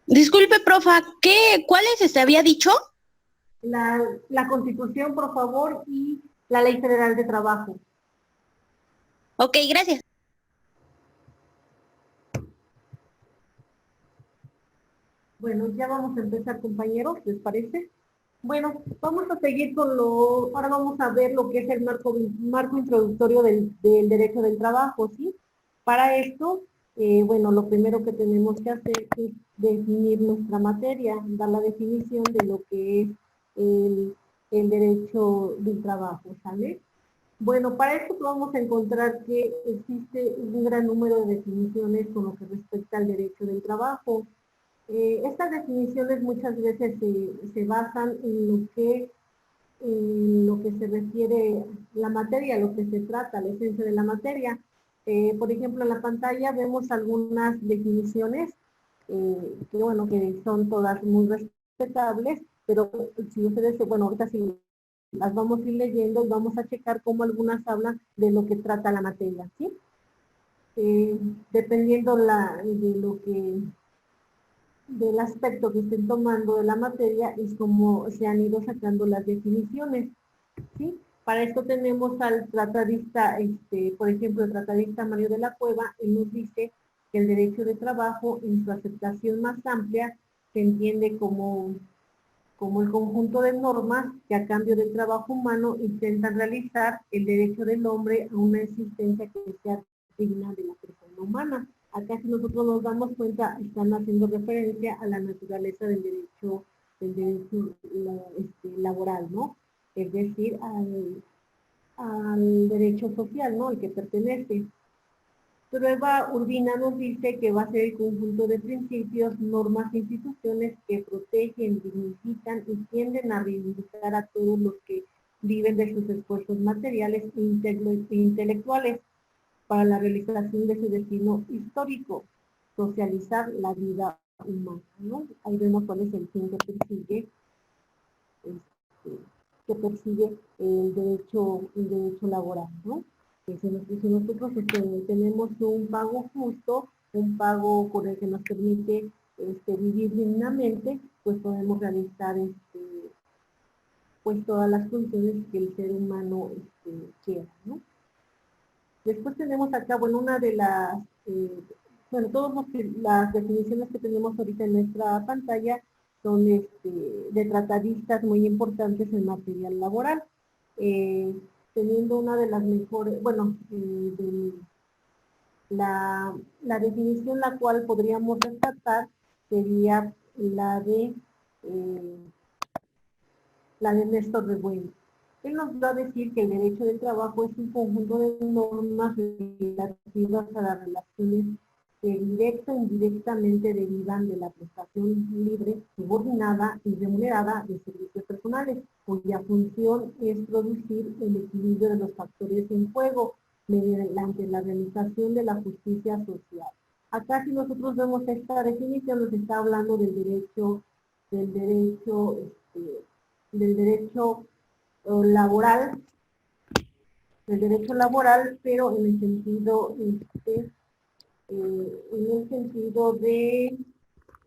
Disculpe, profa, ¿cuáles se había dicho? La Constitución, por favor, y la Ley Federal de Trabajo. Ok, gracias. Bueno, ya vamos a empezar, compañeros, ¿les parece? Bueno, vamos a seguir ahora vamos a ver lo que es el marco introductorio del derecho del trabajo, ¿sí? Para esto, bueno, lo primero que tenemos que hacer es definir nuestra materia, dar la definición de lo que es el derecho del trabajo, ¿sale? Bueno, para esto vamos a encontrar que existe un gran número de definiciones con lo que respecta al derecho del trabajo. Estas definiciones muchas veces se basan en lo que se refiere la materia, lo que se trata, la esencia de la materia. Por ejemplo, en la pantalla vemos algunas definiciones que, bueno, que son todas muy respetables, pero si ustedes, bueno, ahorita sí las vamos a ir leyendo y vamos a checar cómo algunas hablan de lo que trata la materia, ¿sí? Dependiendo de lo que del aspecto que estén tomando de la materia es como se han ido sacando las definiciones, ¿sí? Para esto tenemos al tratadista, por ejemplo, el tratadista Mario de la Cueva, él nos dice que el derecho de trabajo en su aceptación más amplia se entiende como el conjunto de normas que a cambio del trabajo humano intentan realizar el derecho del hombre a una existencia que sea digna de la persona humana. Acá si nosotros nos damos cuenta, están haciendo referencia a la naturaleza del derecho laboral, ¿no? Es decir, al derecho social, ¿no? El que pertenece. Prueba Urbina nos dice que va a ser el conjunto de principios, normas e instituciones que protegen, dignifican y tienden a reivindicar a todos los que viven de sus esfuerzos materiales e intelectuales para la realización de su destino histórico, socializar la vida humana, ¿no? Ahí vemos cuál es el fin este, que persigue el derecho laboral, ¿no? Si nosotros tenemos un pago justo, un pago con el que nos permite vivir dignamente, pues podemos realizar pues todas las funciones que el ser humano quiera, ¿no? Después tenemos acá, bueno, una de las, bueno, todas las definiciones que tenemos ahorita en nuestra pantalla son de tratadistas muy importantes en material laboral. Teniendo una de las mejores, bueno, la definición la cual podríamos rescatar sería eh, la de Néstor Revuelo. Él nos va a decir que el derecho del trabajo es un conjunto de normas relativas a las relaciones que directa e indirectamente derivan de la prestación libre, subordinada y remunerada de servicios personales, cuya función es producir el equilibrio de los factores en juego mediante la realización de la justicia social. Acá si nosotros vemos esta definición nos está hablando del derecho, del derecho laboral, pero en el sentido de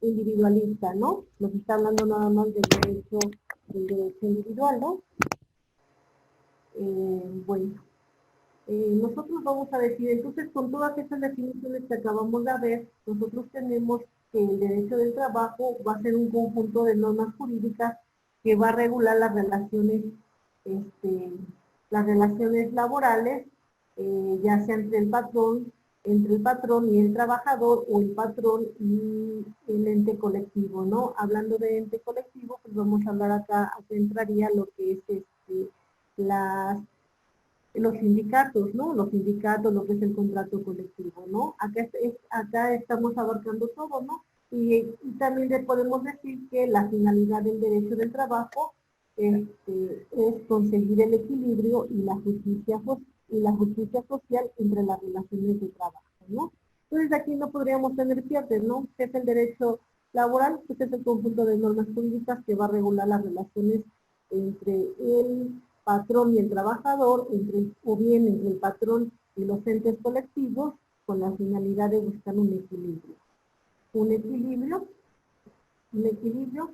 individualista, ¿no? Nos está hablando nada más del derecho individual, ¿no? Bueno, nosotros vamos a decir, entonces con todas estas definiciones que acabamos de ver, nosotros tenemos que el derecho del trabajo va a ser un conjunto de normas jurídicas que va a regular este, las relaciones laborales, ya sea entre el patrón y el trabajador, o el patrón y el ente colectivo, ¿no? Hablando de ente colectivo, pues vamos a hablar acá entraría lo que es las los sindicatos, ¿no? Los sindicatos, lo que es el contrato colectivo, ¿no? Acá estamos abarcando todo, ¿no? Y también le podemos decir que la finalidad del derecho del trabajo es conseguir el equilibrio y la justicia social entre las relaciones de trabajo, ¿no? Entonces aquí no podríamos tener pierdes, ¿no? ¿Qué es el derecho laboral? Pues es el conjunto de normas jurídicas que va a regular las relaciones entre el patrón y el trabajador, o bien entre el patrón y los entes colectivos, con la finalidad de buscar un equilibrio. Un equilibrio un equilibrio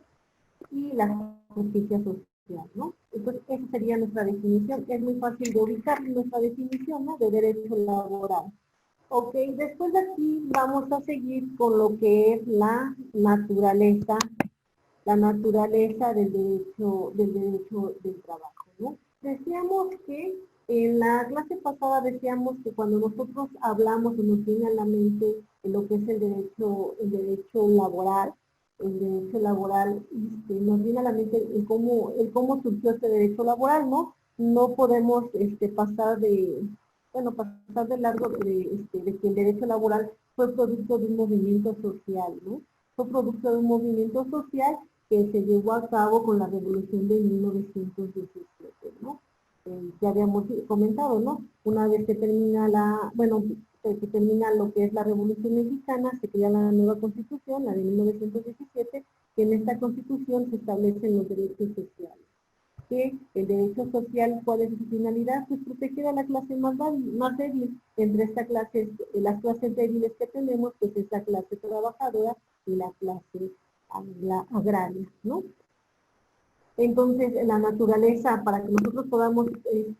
y la justicia social, ¿no? Entonces, esa sería nuestra definición. Es muy fácil de ubicar nuestra definición, ¿no? De derecho laboral. Ok, después de aquí vamos a seguir con lo que es la naturaleza del derecho del trabajo, ¿no? Decíamos que en la clase pasada decíamos que cuando nosotros hablamos o nos viene a la mente lo que es el derecho laboral, nos viene a la mente el cómo surgió este derecho laboral, ¿no? No podemos pasar de largo de que el derecho laboral fue producto de un movimiento social, ¿no? Fue producto de un movimiento social que se llevó a cabo con la revolución de 1917, ¿no? Ya habíamos comentado, ¿no? Una vez que termina que termina lo que es la Revolución Mexicana, se crea la nueva Constitución, la de 1917, que en esta Constitución se establecen los derechos sociales. Que el derecho social, ¿cuál es su finalidad? Pues proteger a la clase más débil. Entre las clases débiles que tenemos, pues es la clase trabajadora y la clase agraria, ¿no? Entonces, la naturaleza, para que nosotros podamos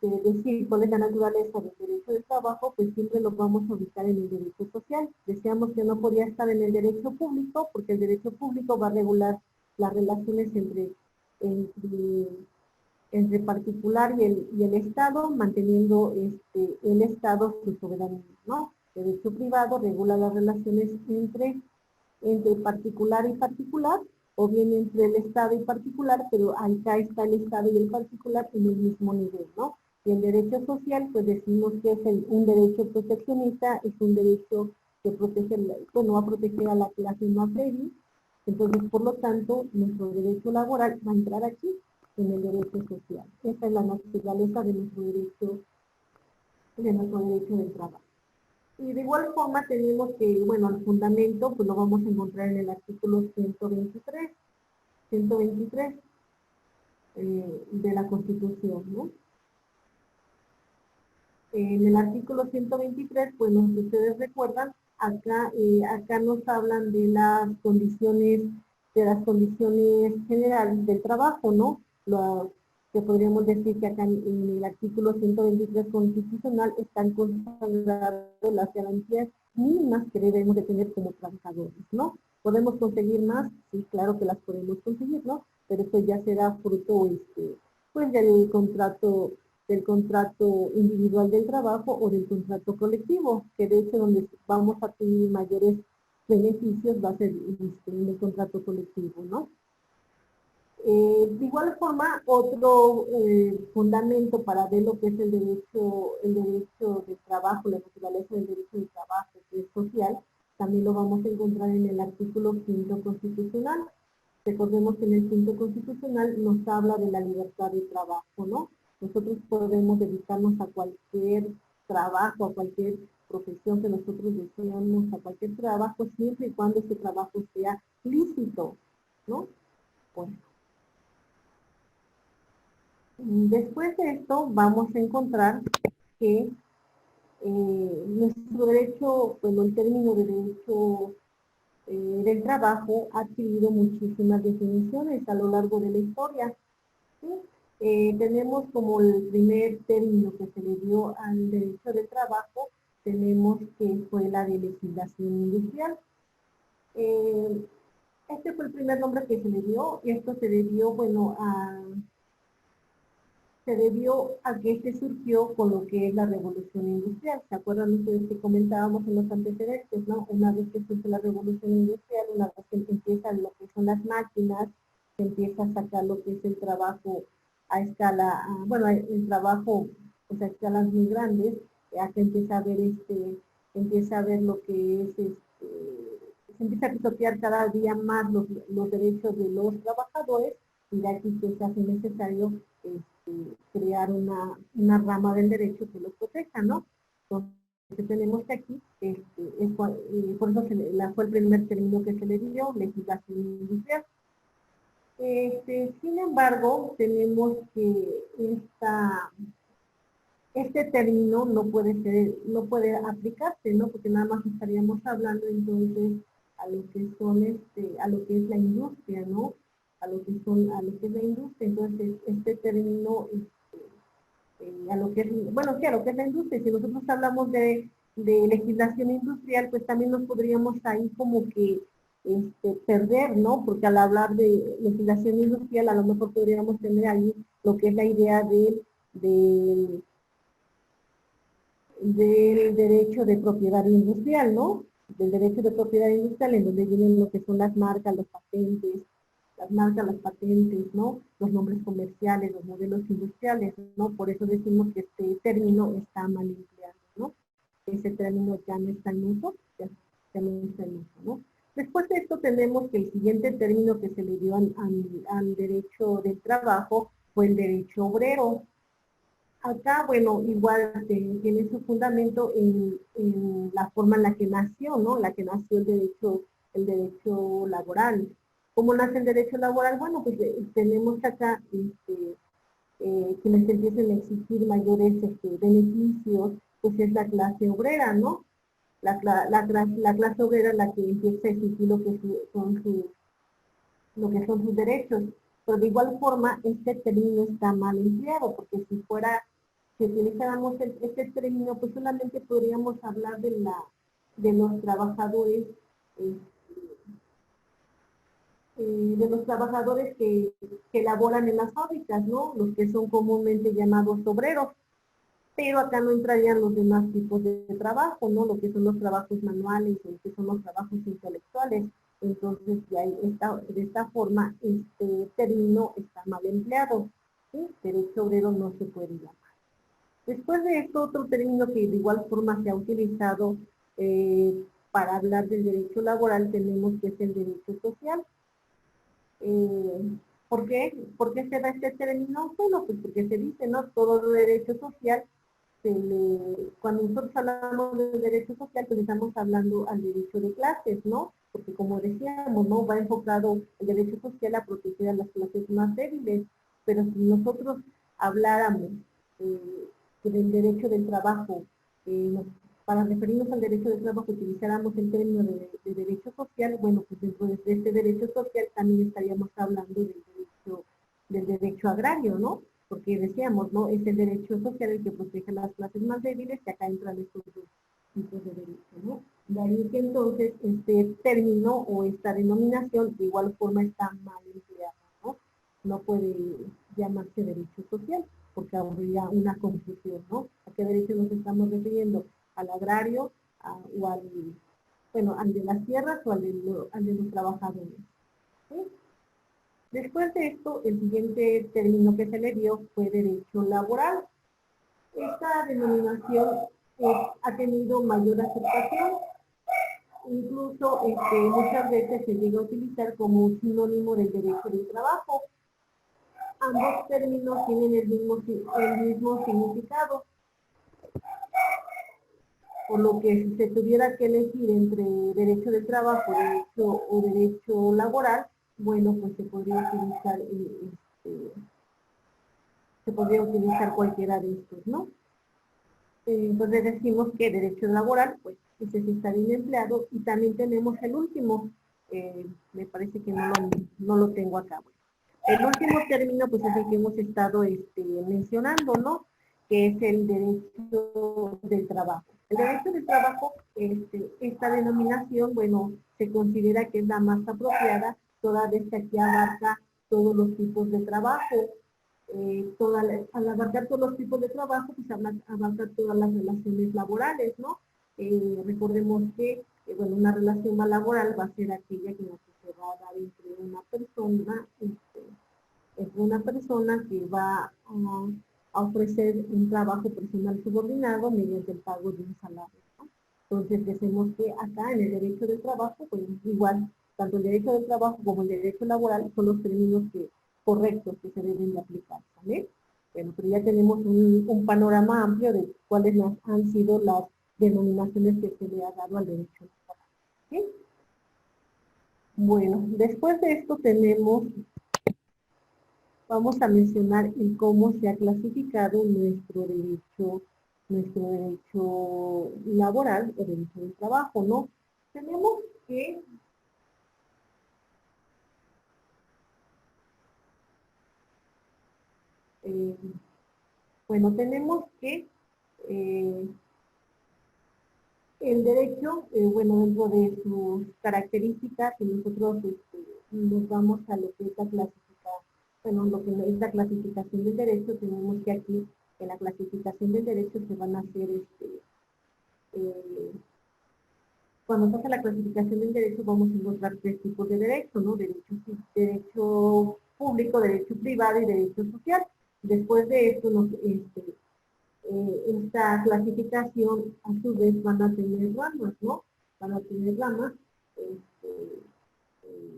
decir cuál es la naturaleza del derecho del trabajo, pues siempre lo vamos a ubicar en el derecho social. Decíamos que no podía estar en el derecho público, porque el derecho público va a regular las relaciones entre particular y el Estado, manteniendo el Estado su soberanía, ¿no? El derecho privado regula las relaciones entre particular y particular, o bien entre el Estado y particular, pero acá está el Estado y el particular en el mismo nivel, ¿no? Y el derecho social, pues decimos que es un derecho proteccionista, es un derecho que protege, va a proteger a la clase más débil, entonces, por lo tanto, nuestro derecho laboral va a entrar aquí, en el derecho social. Esa es la naturaleza de nuestro derecho del trabajo. Y de igual forma tenemos que, bueno, el fundamento, pues lo vamos a encontrar en el artículo 123 de la Constitución, ¿no? En el artículo 123, pues no sé si ustedes recuerdan, acá nos hablan de las condiciones generales del trabajo, ¿no? Que podríamos decir que acá en el artículo 123 constitucional están consagradas las garantías mínimas que debemos de tener como trabajadores, ¿no? ¿Podemos conseguir más? Sí, claro que las podemos conseguir, ¿no? Pero eso ya será fruto, pues del contrato individual del trabajo o del contrato colectivo, que de hecho donde vamos a tener mayores beneficios va a ser en el contrato colectivo, ¿no? De igual forma, otro fundamento para ver lo que es el derecho del trabajo, la naturaleza del derecho del trabajo, que es social, también lo vamos a encontrar en el artículo 5 constitucional. Recordemos que en el 5 constitucional nos habla de la libertad de trabajo, ¿no? Nosotros podemos dedicarnos a cualquier trabajo, a cualquier profesión que nosotros deseamos, a cualquier trabajo, siempre y cuando ese trabajo sea lícito, ¿no? Bueno. Después de esto vamos a encontrar que nuestro derecho, bueno, el término de derecho del trabajo ha adquirido muchísimas definiciones a lo largo de la historia, ¿sí? Tenemos como el primer término que se le dio al derecho del trabajo, tenemos que fue la de legislación industrial. Este fue el primer nombre que se le dio, y esto se debió, bueno, a que este surgió con lo que es la revolución industrial. ¿Se acuerdan ustedes que comentábamos en los antecedentes, no? Una vez que surge la revolución industrial, una vez que empiezan lo que son las máquinas, se empieza a sacar lo que es el trabajo a escala, el trabajo pues, a escalas muy grandes, ya que empieza a ver lo que es se empieza a pisotear cada día más los derechos de los trabajadores, y de aquí que se hace necesario crear una rama del derecho que los proteja, ¿no? Entonces tenemos que aquí, por eso fue el primer término que se le dio, legislación industrial. Sin embargo, tenemos que este término no puede aplicarse, ¿no? Porque nada más estaríamos hablando entonces a lo que son a lo que es la industria, ¿no? A lo que es la industria. Entonces, este término, a lo que es, bueno, sí, a lo que es la industria. Si nosotros hablamos de legislación industrial, pues también nos podríamos ahí como que perder, ¿no? Porque al hablar de legislación industrial, a lo mejor podríamos tener ahí lo que es la idea del derecho de propiedad industrial, ¿no? Del derecho de propiedad industrial, en donde vienen lo que son las marcas, las patentes, ¿no? Los nombres comerciales, los modelos industriales, ¿no? Por eso decimos que este término está mal empleado, ¿no? Ese término ya no está en uso, ya no está en uso, ¿no? Después de esto tenemos que el siguiente término que se le dio al derecho del trabajo fue el derecho obrero. Acá, bueno, igual tiene su fundamento en la forma en la que nació, ¿no? La que nació el derecho laboral. ¿Cómo nace el derecho laboral? Bueno, pues tenemos acá quienes empiecen a exigir mayores beneficios, pues es la clase obrera, ¿no? La clase obrera es la que empieza a exigir lo que son sus derechos. Pero de igual forma, este término está mal empleado, porque si utilizáramos este término, pues solamente podríamos hablar de los trabajadores, eh, que laboran en las fábricas, ¿no? Los que son comúnmente llamados obreros. Pero acá no entrarían los demás tipos de trabajo, ¿no? Lo que son los trabajos manuales, lo que son los trabajos intelectuales. Entonces, de esta forma, este término está mal empleado. ¿Sí? Derecho obrero no se puede llamar. Después de esto, otro término que de igual forma se ha utilizado para hablar del derecho laboral, tenemos que es el derecho social. ¿Por qué? ¿Por qué se da este término? Bueno, pues porque se dice, ¿no? Todo derecho social, cuando nosotros hablamos de derecho social, pues estamos hablando al derecho de clases, ¿no? Porque como decíamos, ¿no? Va enfocado el derecho social a proteger a las clases más débiles. Pero si nosotros habláramos del derecho del trabajo, para referirnos al derecho del trabajo utilizáramos el término de derecho social, bueno, pues dentro de este derecho social también estaríamos hablando del derecho agrario, ¿no? Porque decíamos, ¿no? Es el derecho social el que protege a las clases más débiles, y acá entran estos dos tipos de derechos, ¿no? De ahí que entonces este término o esta denominación de igual forma está mal empleada, ¿no? No puede llamarse derecho social, porque habría una confusión, ¿no? ¿A qué derecho nos estamos refiriendo? ¿Al agrario o al de las tierras o al de los trabajadores? ¿Sí? Después de esto, el siguiente término que se le dio fue derecho laboral. Esta denominación ha tenido mayor aceptación, incluso muchas veces se llega a utilizar como un sinónimo del derecho del trabajo. Ambos términos tienen el mismo significado, por lo que si se tuviera que elegir entre derecho del trabajo o derecho laboral, bueno, pues se podría utilizar cualquiera de estos, ¿no? Entonces decimos que derecho laboral, pues ese sí está bien empleado, y también tenemos el último, me parece que no lo tengo acá. Bueno, el último término, pues es el que hemos estado mencionando, ¿no? Que es el derecho del trabajo. El derecho del trabajo, esta denominación, bueno, se considera que es la más apropiada, toda vez que aquí abarca todos los tipos de trabajo. Al abarcar todos los tipos de trabajo, pues abarca todas las relaciones laborales, ¿no? Recordemos que, bueno, una relación laboral va a ser aquella que se va a dar entre una persona que va a ofrecer un trabajo personal subordinado mediante el pago de un salario, ¿no? Entonces decimos que acá en el derecho del trabajo, pues igual, tanto el derecho del trabajo como el derecho laboral son los términos correctos que se deben de aplicar, ¿vale? Bueno, pero ya tenemos un panorama amplio de cuáles han sido las denominaciones que se le ha dado al derecho laboral, ¿sí? Bueno, después de esto vamos a mencionar en cómo se ha clasificado nuestro derecho laboral o derecho del trabajo, ¿no? Tenemos que Eh, bueno, tenemos que el derecho, bueno, dentro de sus características, y nosotros nos vamos a lo que es la clasificación, bueno, lo que es la clasificación del derecho, tenemos que aquí, en la clasificación del derecho se van a hacer, eh, cuando se hace la clasificación del derecho vamos a encontrar tres tipos de derecho, ¿no? Derecho público, derecho privado y derecho social. Después de esto, esta clasificación a su vez van a tener ramas, ¿no? Van a tener ramas,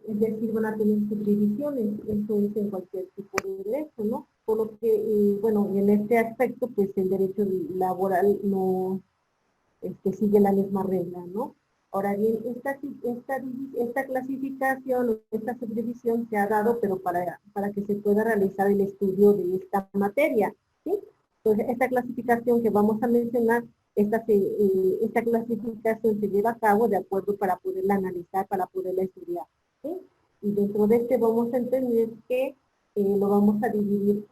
es decir, van a tener subdivisiones, eso es en cualquier tipo de derecho, ¿no? Por lo que, bueno, en este aspecto, pues el derecho laboral no sigue la misma regla, ¿no? Ahora bien, esta clasificación, esta subdivisión se ha dado, pero para que se pueda realizar el estudio de esta materia, ¿sí? Entonces, esta clasificación que vamos a mencionar, esta clasificación se lleva a cabo de acuerdo para poderla analizar, para poderla estudiar, ¿sí? Y dentro de este vamos a entender que lo vamos a dividir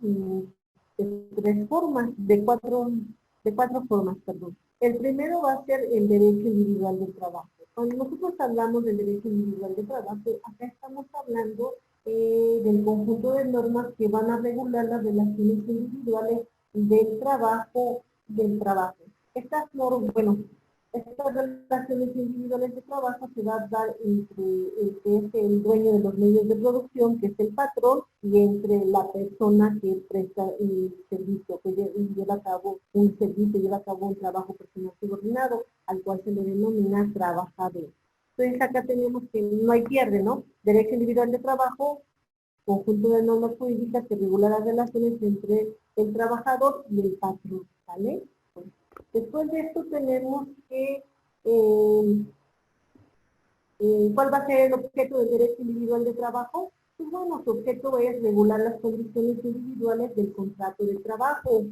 de tres formas, de cuatro formas, perdón. El primero va a ser el derecho individual del trabajo. Cuando nosotros hablamos del derecho individual del trabajo, acá estamos hablando del conjunto de normas que van a regular las relaciones individuales del trabajo. Estas normas, bueno, estas relaciones individuales de trabajo se va a dar entre el que es el dueño de los medios de producción, que es el patrón, y entre la persona que presta el servicio, que lleva a cabo un servicio, lleva a cabo un trabajo personal subordinado, al cual se le denomina trabajador. Entonces acá tenemos que no hay pierde, ¿no? Derecho individual de trabajo, conjunto de normas jurídicas que regula las relaciones entre el trabajador y el patrón, ¿vale? Después de esto tenemos que, ¿cuál va a ser el objeto del derecho individual de trabajo? Pues bueno, su objeto es regular las condiciones individuales del contrato de trabajo.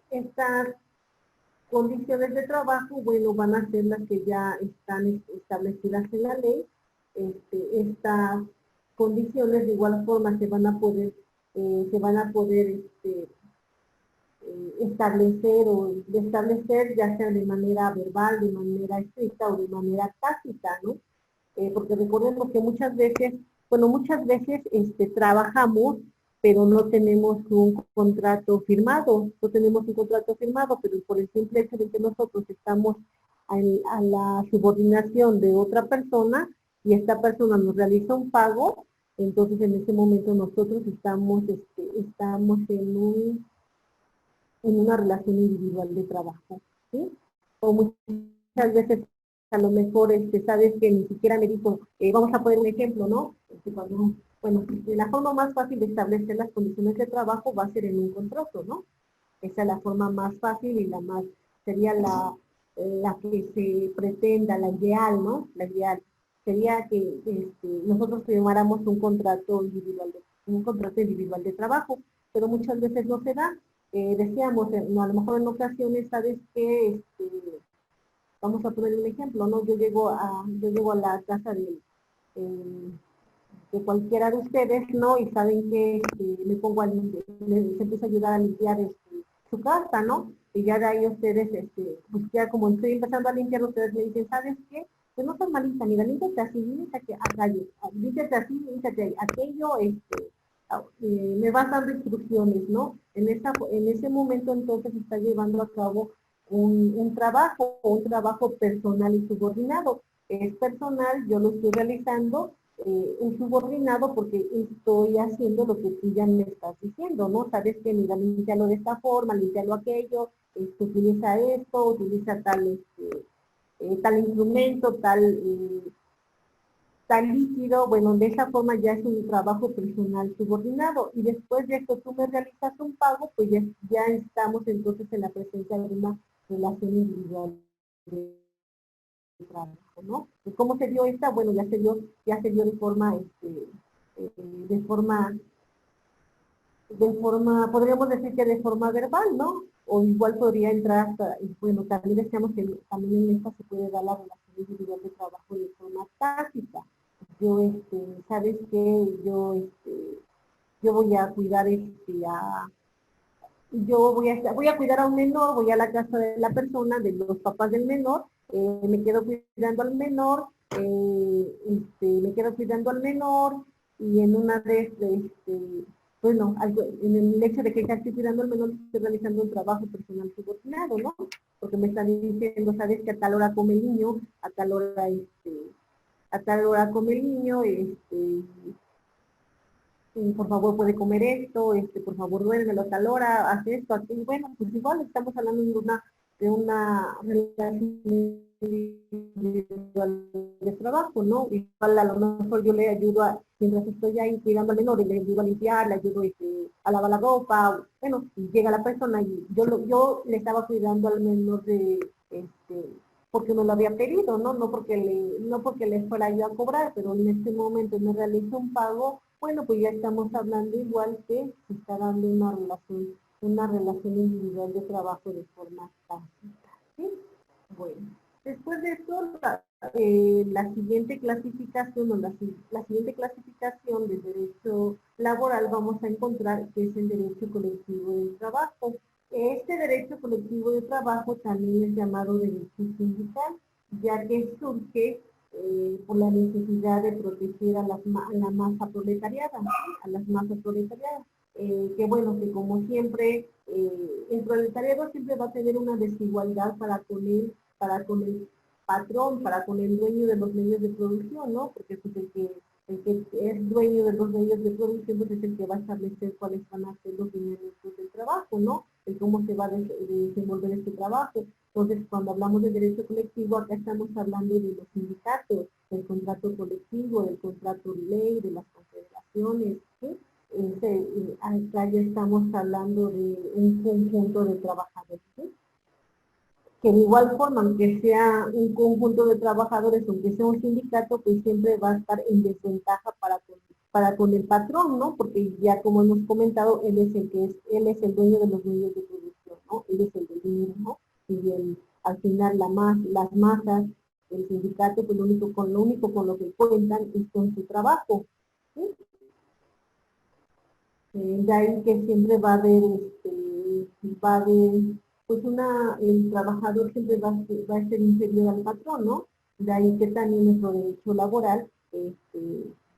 Estas condiciones de trabajo, bueno, van a ser las que ya están establecidas en la ley. Estas condiciones de igual forma se van a poder establecer o de establecer ya sea de manera verbal, de manera escrita o de manera tácita, ¿no? Porque recordemos que muchas veces trabajamos, pero no tenemos un contrato firmado, pero por el simple hecho de que nosotros estamos a la subordinación de otra persona y esta persona nos realiza un pago, entonces en ese momento nosotros estamos en una relación individual de trabajo, ¿sí? O muchas veces a lo mejor sabes que ni siquiera me dijo, vamos a poner un ejemplo, ¿no? Bueno, la forma más fácil de establecer las condiciones de trabajo va a ser en un contrato, ¿no? Esa es la forma más fácil y sería la que se pretenda, la ideal, ¿no? La ideal sería que nosotros firmáramos un contrato individual de trabajo, pero muchas veces no se da. Decíamos, no, a lo mejor en ocasiones, ¿sabes qué? Vamos a poner un ejemplo, ¿no? Yo llego a la casa eh, de cualquiera de ustedes, ¿no? Y saben que me pongo a limpiar, les empiezo a ayudar a limpiar su casa, ¿no? Y ya de ahí ustedes, pues ya como estoy empezando a limpiar, ustedes me dicen, ¿sabes qué? Pues no son malitas, mira, límpiate así, límpiate así, límpiate aquello, me vas dando instrucciones, ¿no? En ese momento entonces está llevando a cabo un trabajo personal y subordinado. Es personal, yo lo estoy realizando, un subordinado porque estoy haciendo lo que tú ya me estás diciendo, ¿no? Sabes que mira, límpialo de esta forma, límpialo aquello, utiliza esto, utiliza tal instrumento, tal líquido, bueno, de esa forma ya es un trabajo personal subordinado y después de esto tú me realizas un pago, pues ya estamos entonces en la presencia de una relación individual de trabajo, ¿no? ¿Y cómo se dio esta? Bueno, ya se dio eh, de forma, podríamos decir que de forma verbal, ¿no? O igual podría entrar hasta, y bueno, también decíamos que también en esta se puede dar la relación individual de trabajo de forma tácita. Yo, ¿sabes qué? Yo, yo voy a cuidar voy a cuidar a un menor, voy a la casa de la persona, de los papás del menor, me quedo cuidando al menor, me quedo cuidando al menor, y en una vez, bueno, en el hecho de que ya estoy cuidando al menor, estoy realizando un trabajo personal subordinado, ¿no? Porque me están diciendo, sabes que a tal hora come el niño, a tal hora come el niño, por favor puede comer esto, por favor duérmelo a tal hora, haz esto, aquí, bueno, pues igual estamos hablando de una relación individual de trabajo, ¿no? Igual a lo mejor yo le ayudo mientras estoy ahí cuidando al menor, le ayudo a limpiar, le ayudo a lavar la ropa, bueno, y llega la persona y yo le estaba cuidando al menor porque me lo había pedido, ¿no? No porque le fuera yo a cobrar, pero en este momento me realizo un pago, bueno, pues ya estamos hablando igual que se está dando una relación individual de trabajo de forma tácita, ¿sí? Bueno, después de esto, la siguiente clasificación la siguiente clasificación del derecho laboral vamos a encontrar que es el derecho colectivo del trabajo. Este derecho colectivo de trabajo también es llamado derecho sindical, ya que surge por la necesidad de proteger a la masa proletariada, ¿sí? A las masas proletariadas. Que bueno, que como siempre, el proletariado siempre va a tener una desigualdad para con el patrón, para con el dueño de los medios de producción, ¿no? Porque pues el que es dueño de los medios de producción pues es el que va a establecer cuáles van a ser los lineamientos del trabajo, ¿no? El cómo se va a desenvolver este trabajo. Entonces, cuando hablamos de derecho colectivo, acá estamos hablando de los sindicatos, del contrato colectivo, del contrato de ley, de las confederaciones, ¿sí? Acá ya estamos hablando de un conjunto de trabajadores, ¿sí? Que de igual forma, aunque sea un conjunto de trabajadores, aunque sea un sindicato, pues siempre va a estar en desventaja para con el patrón, ¿no? Porque ya como hemos comentado, él es el dueño de los medios de producción, ¿no? Él es el del dinero, ¿no? Al final las masas, el sindicato, pues lo único con lo que cuentan es con su trabajo, ¿sí? De ahí que siempre va a haber, pues el trabajador siempre va a ser inferior al patrón, ¿no? De ahí que también nuestro derecho laboral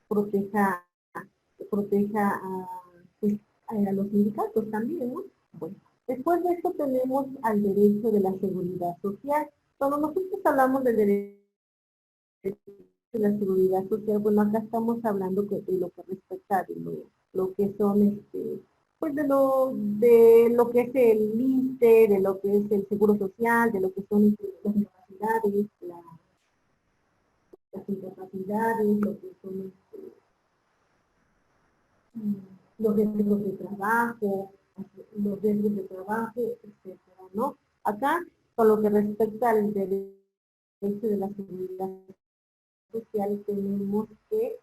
proteja, proteja pues, a los sindicatos también, ¿no? Bueno, después de esto tenemos al derecho de la seguridad social. Cuando nosotros hablamos del derecho de la seguridad social, bueno, acá estamos hablando de lo que respecta de lo que son, pues de lo que es el ISSSTE, de lo que es el seguro social, de lo que son las incapacidades, las incapacidades, lo que son los riesgos de trabajo, etcétera, ¿no? Acá, con lo que respecta al derecho de la seguridad social, tenemos que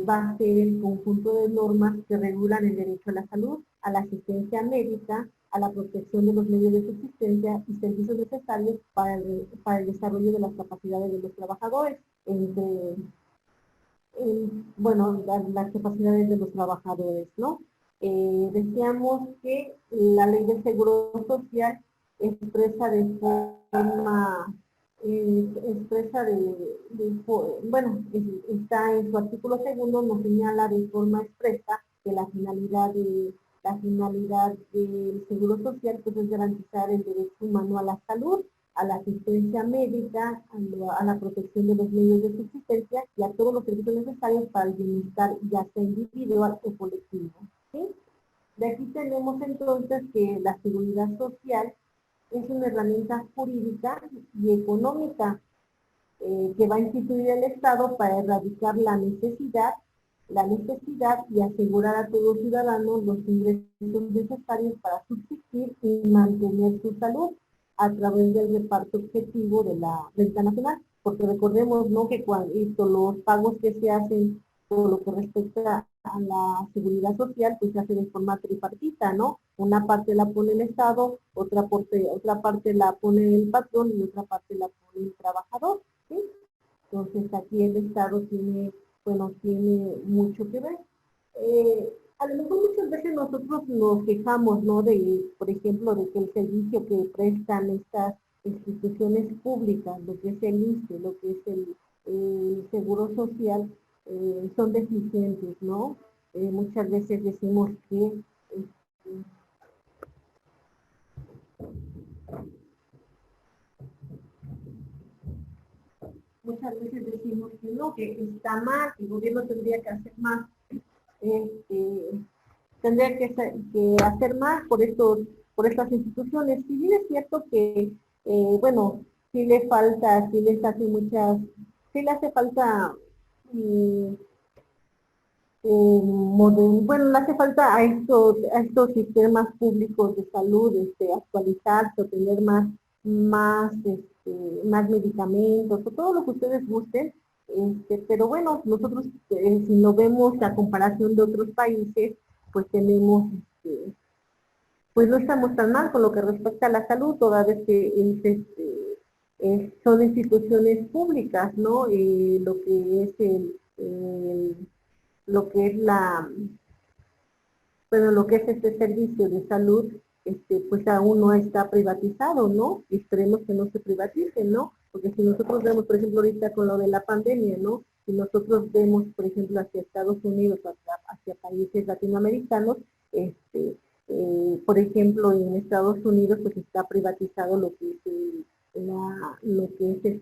va a ser el conjunto de normas que regulan el derecho a la salud, a la asistencia médica, a la protección de los medios de subsistencia y servicios necesarios para el desarrollo de las capacidades de los trabajadores, entre bueno, las capacidades de los trabajadores, ¿no? Decíamos que la ley de seguro social expresa de forma, bueno, está en su artículo segundo, nos señala de forma expresa que la finalidad del seguro social pues, es garantizar el derecho humano a la salud, a la asistencia médica, a la protección de los medios de subsistencia y a todos los servicios necesarios para el bienestar ya sea individual o colectivo, ¿sí? De aquí tenemos entonces que la seguridad social es una herramienta jurídica y económica que va a instituir el Estado para erradicar la necesidad y asegurar a todos los ciudadanos los ingresos necesarios para subsistir y mantener su salud a través del reparto objetivo de la renta nacional, porque recordemos, ¿no?, que cuando los pagos que se hacen por lo que respecta a la seguridad social, pues se hace de forma tripartita, ¿no? Una parte la pone el Estado, otra parte la pone el patrón y otra parte la pone el trabajador, ¿sí? Entonces aquí el Estado tiene mucho que ver. A lo mejor muchas veces nosotros nos quejamos, ¿no? De, por ejemplo, de que el servicio que prestan estas instituciones públicas, lo que es el ISSSTE, lo que es el Seguro Social, son deficientes, ¿no? Muchas veces decimos que muchas veces decimos que no, que está mal, que el gobierno tendría que hacer más, este, tendría que hacer más por estas instituciones. Si bien es cierto que, bueno, sí le falta, sí les hace muchas, sí le hace falta, mm, bueno, le hace falta a estos sistemas públicos de salud, actualizarse o tener más medicamentos, o todo lo que ustedes gusten, pero bueno, nosotros si lo vemos a comparación de otros países, pues tenemos, pues no estamos tan mal con lo que respecta a la salud, toda vez que son instituciones públicas, ¿no? Lo que es lo que es lo que es este servicio de salud, pues aún no está privatizado, ¿no? Y esperemos que no se privatice, ¿no? Porque si nosotros vemos, por ejemplo, ahorita con lo de la pandemia, ¿no? Si nosotros vemos, por ejemplo, hacia Estados Unidos, hacia países latinoamericanos, por ejemplo, en Estados Unidos, pues está privatizado lo que es lo que es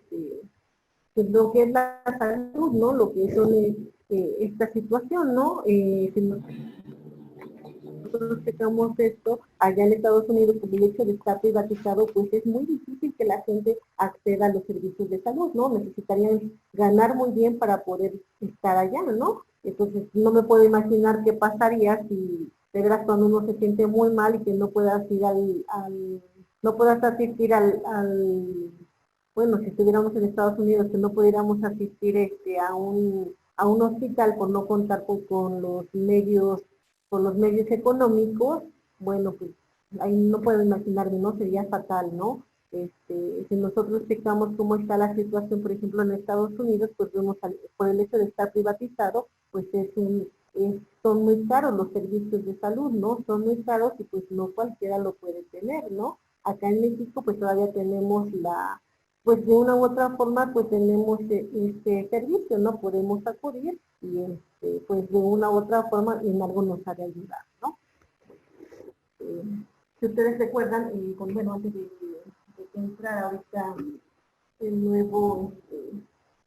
pues lo que es la salud, ¿no? Lo que son esta situación, ¿no? Si nosotros checamos esto, allá en Estados Unidos, por el hecho de estar privatizado, pues es muy difícil que la gente acceda a los servicios de salud, ¿no? Necesitarían ganar muy bien para poder estar allá, ¿no? Entonces, no me puedo imaginar qué pasaría si de veras cuando uno se siente muy mal y que no puedas ir no puedas asistir bueno, si estuviéramos en Estados Unidos, que no pudiéramos asistir a un hospital por no contar con los medios económicos, bueno, pues ahí no puedo imaginarme, ¿no? Sería fatal, ¿no? Si nosotros checamos cómo está la situación, por ejemplo, en Estados Unidos, pues vemos, por el hecho de estar privatizado, pues son muy caros los servicios de salud, ¿no? Son muy caros y pues no cualquiera lo puede tener, ¿no? Acá en México, pues todavía tenemos pues de una u otra forma, pues tenemos este servicio, ¿no? Podemos acudir y pues de una u otra forma en algo nos ha de ayudar, ¿no? Eh, si ustedes recuerdan, bueno, antes de que entrara ahorita el nuevo,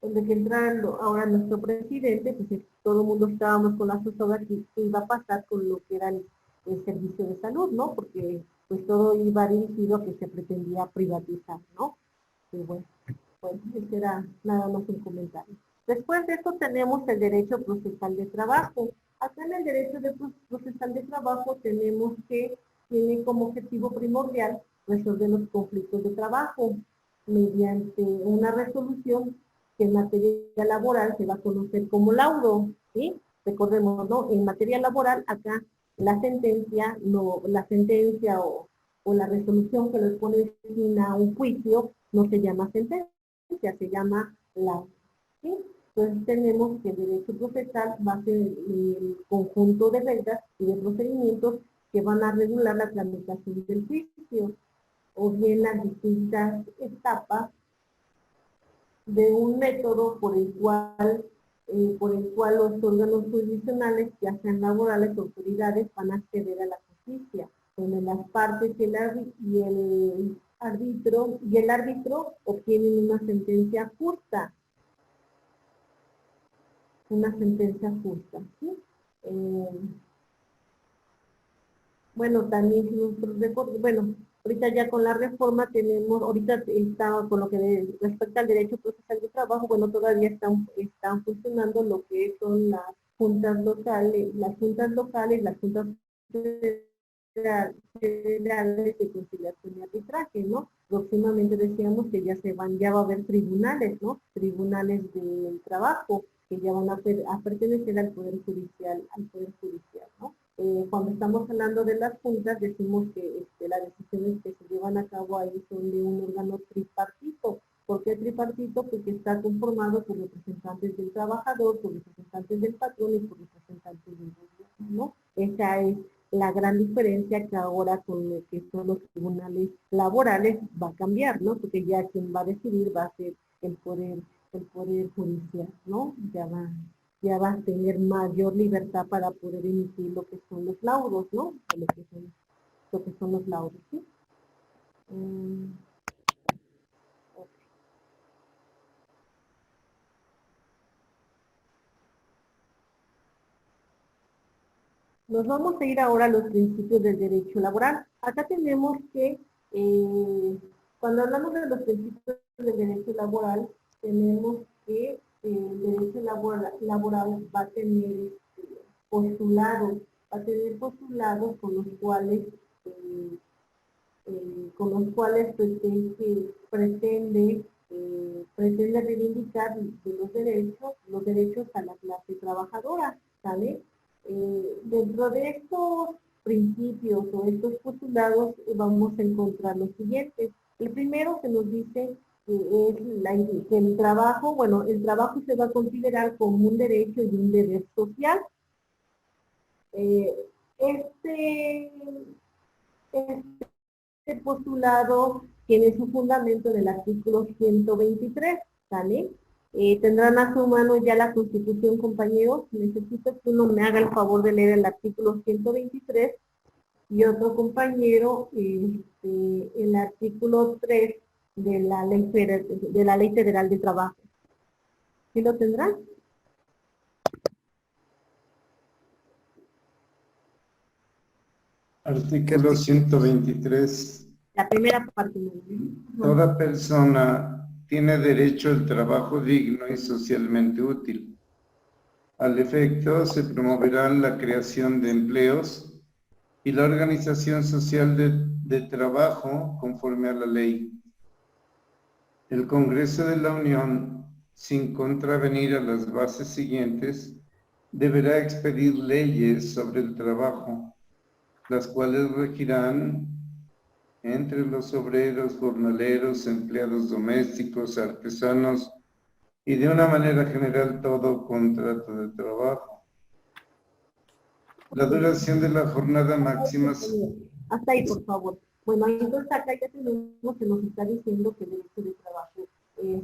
de que entrara ahora nuestro presidente, pues todo el mundo estábamos con la zozobra que iba a pasar con lo que era el servicio de salud, ¿no? Porque pues todo iba dirigido a que se pretendía privatizar, ¿no? Y bueno, pues ese era nada más un comentario. Después de esto tenemos el derecho procesal de trabajo. Acá en el derecho procesal de trabajo tenemos que tiene como objetivo primordial resolver los conflictos de trabajo mediante una resolución que en materia laboral se va a conocer como laudo, ¿sí? Recordemos, ¿no? En materia laboral acá la sentencia, o la resolución que le pone fin a un juicio no se llama sentencia, se llama laudo, ¿sí? Entonces tenemos que el derecho procesal va a ser el conjunto de reglas y de procedimientos que van a regular la tramitación del juicio o bien las distintas etapas de un método por el cual los órganos jurisdiccionales, ya sean laborales o autoridades, van a acceder a la justicia, donde las partes y el árbitro obtienen una sentencia justa. ¿Sí? Bueno, también bueno, ahorita ya con la reforma tenemos, ahorita está con lo que respecta al derecho procesal de trabajo, bueno, todavía están funcionando lo que son las juntas locales, las juntas federales de conciliación y arbitraje, ¿no? Próximamente decíamos que ya va a haber tribunales, ¿no? Tribunales del trabajo, que ya van a pertenecer al Poder Judicial, ¿no? Cuando estamos hablando de las juntas, decimos que las decisiones que se llevan a cabo ahí son de un órgano tripartito. ¿Por qué tripartito? Porque está conformado por representantes del trabajador, por representantes del patrón y por representantes del gobierno, ¿no? Esa es la gran diferencia que ahora con lo que son los tribunales laborales va a cambiar, ¿no? Porque ya quien va a decidir va a ser el poder judicial, ¿no? Ya va a tener mayor libertad para poder emitir lo que son los laudos, ¿no? Lo que son los laudos, ¿sí? Nos vamos a ir ahora a los principios del derecho laboral. Acá tenemos que, cuando hablamos de los principios del derecho laboral, tenemos que el derecho laboral va a tener postulados, con los cuales pretende reivindicar de los derechos a la clase trabajadora, ¿sale? Dentro de estos principios o estos postulados vamos a encontrar los siguientes. El primero que nos dice que es que el trabajo, bueno, el trabajo se va a considerar como un derecho y un deber social. Este postulado tiene su fundamento en el artículo 123, ¿sale? Tendrán a su mano ya la Constitución, compañeros. Necesito que uno me haga el favor de leer el artículo 123 y otro compañero el artículo 3 de la Ley Federal del Trabajo. ¿Sí lo tendrán? Artículo 123. La primera parte. Toda persona tiene derecho al trabajo digno y socialmente útil. Al efecto, se promoverá la creación de empleos y la organización social de trabajo conforme a la ley. El Congreso de la Unión, sin contravenir a las bases siguientes, deberá expedir leyes sobre el trabajo, las cuales regirán entre los obreros, jornaleros, empleados domésticos, artesanos y de una manera general todo contrato de trabajo. La duración de la jornada máxima... Hasta ahí, por favor. Bueno, entonces acá ya tenemos que nos está diciendo que el derecho de trabajo es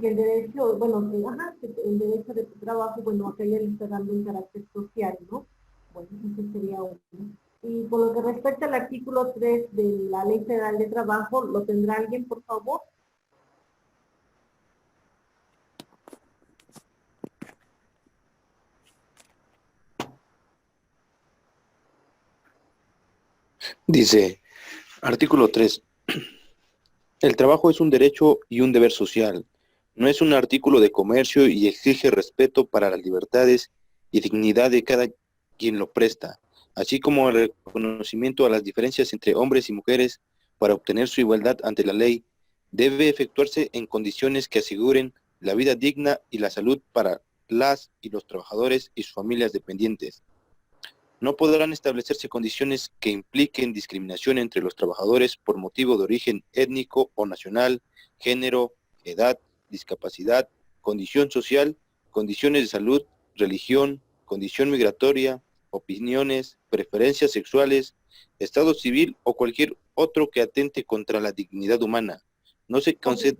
que el derecho, bueno, que el derecho de trabajo, bueno, acá ya le está dando un carácter social, ¿no? Bueno, ese sería uno. Y por lo que respecta al artículo 3 de la Ley Federal de Trabajo, ¿lo tendrá alguien, por favor? Dice, artículo 3. El trabajo es un derecho y un deber social. No es un artículo de comercio y exige respeto para las libertades y dignidad de cada quien lo presta, así como el reconocimiento a las diferencias entre hombres y mujeres para obtener su igualdad ante la ley. Debe efectuarse en condiciones que aseguren la vida digna y la salud para las y los trabajadores y sus familias dependientes. No podrán establecerse condiciones que impliquen discriminación entre los trabajadores por motivo de origen étnico o nacional, género, edad, discapacidad, condición social, condiciones de salud, religión, condición migratoria, opiniones, preferencias sexuales, estado civil o cualquier otro que atente contra la dignidad humana. No se concede...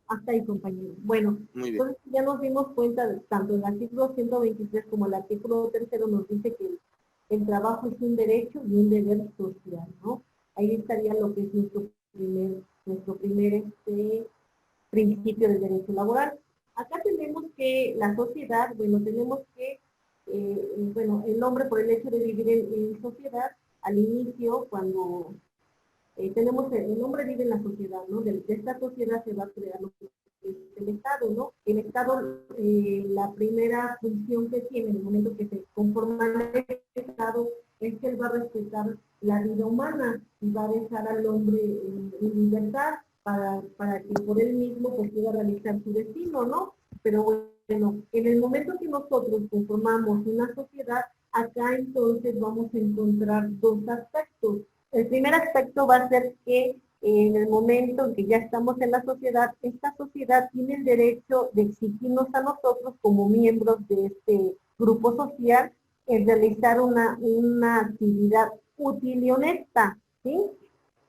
Hasta ahí, compañero. Bueno, Muy bien. entonces ya nos dimos cuenta, tanto el artículo 123 como el artículo 3 nos dice que el trabajo es un derecho y un deber social, ¿no? Ahí estaría lo que es nuestro primer principio del derecho laboral. Acá tenemos que la sociedad, bueno, tenemos que, el hombre por el hecho de vivir en sociedad, al inicio, cuando el hombre vive en la sociedad, ¿no? De esta sociedad se va a crear lo que es el Estado, ¿no? El Estado, la primera función que tiene en el momento que se conforma el Estado es que él va a respetar la vida humana y va a dejar al hombre en libertad para que por él mismo pues, pueda realizar su destino, ¿no? Pero bueno, en el momento que nosotros conformamos una sociedad, acá entonces vamos a encontrar dos aspectos. El primer aspecto va a ser que en el momento en que ya estamos en la sociedad, esta sociedad tiene el derecho de exigirnos a nosotros como miembros de este grupo social el realizar una actividad útil y honesta, ¿sí?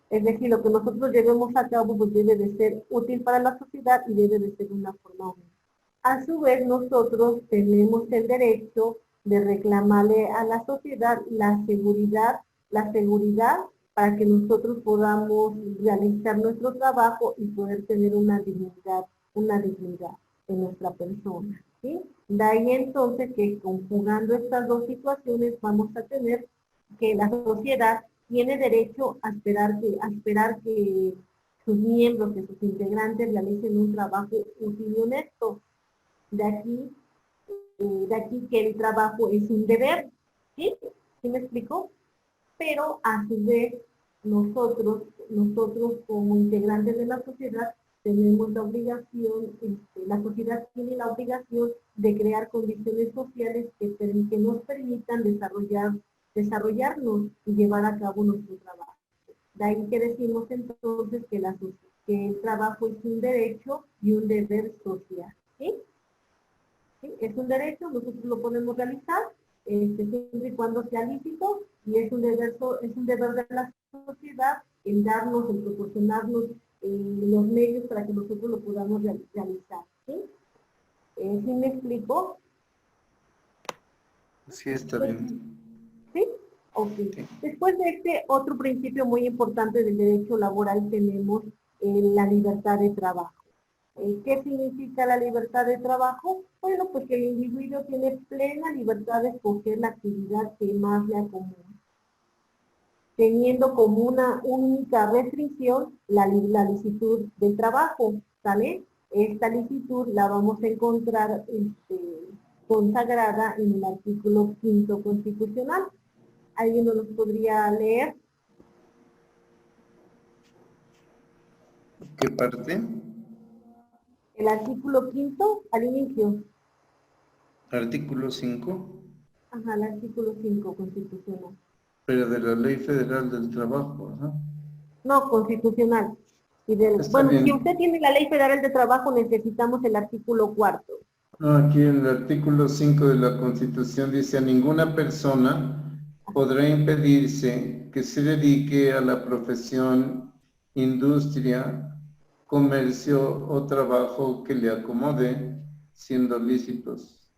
Es decir, lo que nosotros llevemos a cabo pues debe de ser útil para la sociedad y debe de ser de una forma honesta. A su vez, nosotros tenemos el derecho de reclamarle a la sociedad la seguridad para que nosotros podamos realizar nuestro trabajo y poder tener una dignidad en nuestra persona, ¿sí? De ahí entonces que conjugando estas dos situaciones vamos a tener que la sociedad tiene derecho a esperar que sus miembros, que sus integrantes realicen un trabajo útil y honesto. De aquí que el trabajo es un deber, ¿sí? ¿Sí me explico? Pero a su vez nosotros como integrantes de la sociedad tenemos la obligación, la sociedad tiene la obligación de crear condiciones sociales que nos permitan desarrollarnos y llevar a cabo nuestro trabajo. De ahí que decimos entonces que el trabajo es un derecho y un deber social, ¿sí? ¿Sí? Es un derecho, nosotros lo podemos realizar, siempre y cuando sea lícito, y es un deber de la sociedad el darnos, el proporcionarnos los medios para que nosotros lo podamos realizar. ¿Sí? ¿Sí me explico? Sí, está bien. ¿Sí? Ok. Sí. Después de este otro principio muy importante del derecho laboral tenemos la libertad de trabajo. ¿Qué significa la libertad de trabajo? Bueno, pues que el individuo tiene plena libertad de escoger la actividad que más le acomode, teniendo como una única restricción la licitud del trabajo, ¿sale? Esta licitud la vamos a encontrar consagrada en el artículo 5 constitucional. ¿Alguien nos los podría leer? ¿Qué parte? El artículo 5 al inicio. Artículo 5, Ajá, el artículo 5 constitucional. pero de la Ley Federal del Trabajo, ¿no? No, constitucional. Está Bueno, si bien. usted tiene la Ley Federal de Trabajo, necesitamos el artículo 4. No, aquí en el artículo 5 de la Constitución dice: a ninguna persona podrá impedirse que se dedique a la profesión, industria, comercio o trabajo que le acomode, siendo lícitos.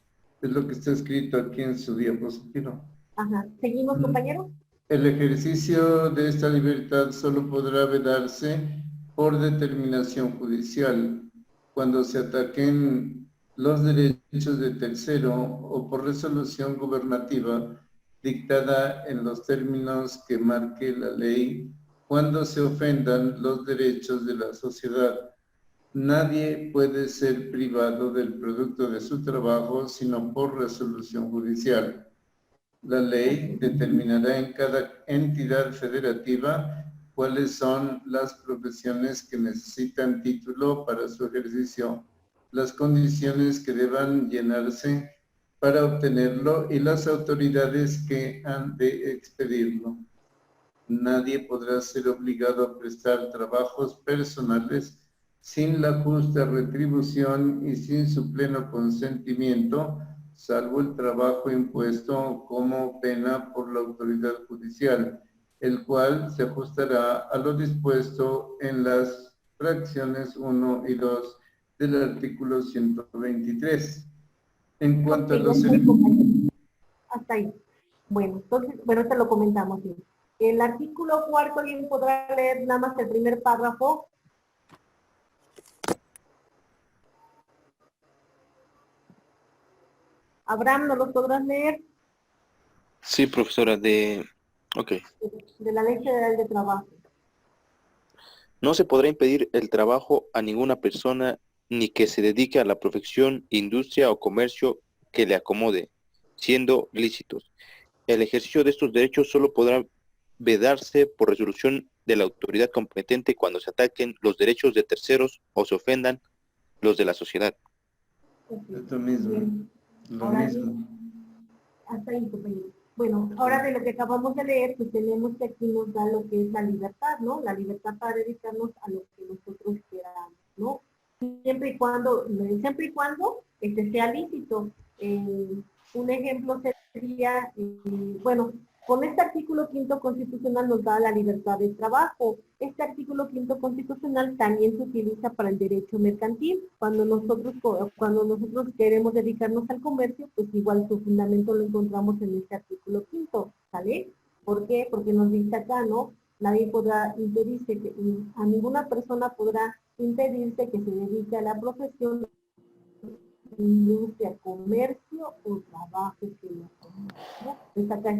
Es lo que está escrito aquí en su diapositiva. Ajá. ¿Seguimos, compañero? El ejercicio de esta libertad solo podrá vedarse por determinación judicial, cuando se ataquen los derechos de tercero o por resolución gubernativa dictada en los términos que marque la ley, cuando se ofendan los derechos de la sociedad. Nadie puede ser privado del producto de su trabajo sino por resolución judicial. La ley determinará en cada entidad federativa cuáles son las profesiones que necesitan título para su ejercicio, las condiciones que deban llenarse para obtenerlo y las autoridades que han de expedirlo. Nadie podrá ser obligado a prestar trabajos personales sin la justa retribución y sin su pleno consentimiento, salvo el trabajo impuesto como pena por la autoridad judicial, el cual se ajustará a lo dispuesto en las fracciones 1 y 2 del artículo 123. En cuanto a los... Hasta ahí. Bueno, entonces, esto lo comentamos. ¿Sí? El artículo 4, ¿alguien podrá leer nada más el primer párrafo? Abraham, ¿no los podrás leer? Sí, profesora, Ok. De la Ley Federal de Trabajo. No se podrá impedir el trabajo a ninguna persona ni que se dedique a la profesión, industria o comercio que le acomode, siendo lícitos. El ejercicio de estos derechos solo podrá vedarse por resolución de la autoridad competente cuando se ataquen los derechos de terceros o se ofendan los de la sociedad. Es lo mismo. Bien. Lo Ahora mismo. bien, hasta ahí, compañero. Bueno, ahora de lo que acabamos de leer, pues tenemos que aquí nos da lo que es la libertad, ¿no? La libertad para dedicarnos a lo que nosotros queramos, ¿no? Siempre y cuando sea lícito. Un ejemplo sería, bueno, con este artículo quinto constitucional nos da la libertad de trabajo. Este artículo quinto constitucional también se utiliza para el derecho mercantil. Cuando nosotros queremos dedicarnos al comercio, pues igual su fundamento lo encontramos en este artículo quinto, ¿sale? ¿Por qué? Porque nos dice acá, ¿no? Nadie podrá impedirse, a ninguna persona podrá impedirse que se dedique a la profesión, industria, comercio o trabajo que no conozca. Pues acá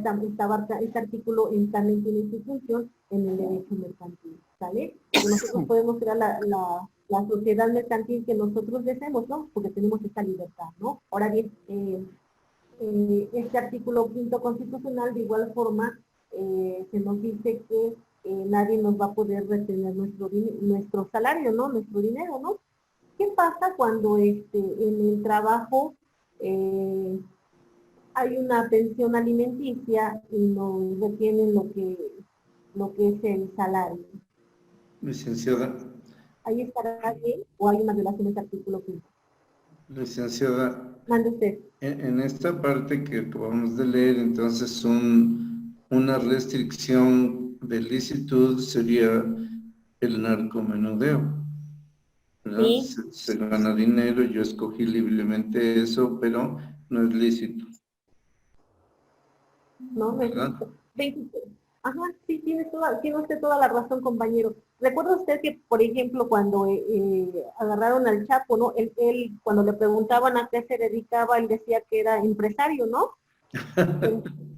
este artículo también tiene su función en el derecho mercantil, ¿sale? Que nosotros podemos crear la sociedad mercantil que nosotros deseemos, ¿no? Porque tenemos esta libertad, ¿no? Ahora bien, este artículo quinto constitucional de igual forma se nos dice que nadie nos va a poder retener nuestro salario, ¿no? Nuestro dinero, ¿no? ¿Qué pasa cuando en el trabajo hay una pensión alimenticia y nos retienen lo que es el salario? Licenciada, ¿Ahí estará bien o hay una violación de este artículo 15? licenciada, Mande usted. en esta parte que acabamos de leer, entonces una restricción de licitud sería el narcomenudeo, ¿verdad? Sí, Se gana dinero, yo escogí libremente eso, pero no es lícito, no, no ¿verdad? existe. Ajá, sí, tiene usted toda la razón, compañero. ¿Recuerda usted que, por ejemplo, cuando agarraron al Chapo, ¿no? Cuando le preguntaban a qué se dedicaba, él decía que era empresario, ¿no?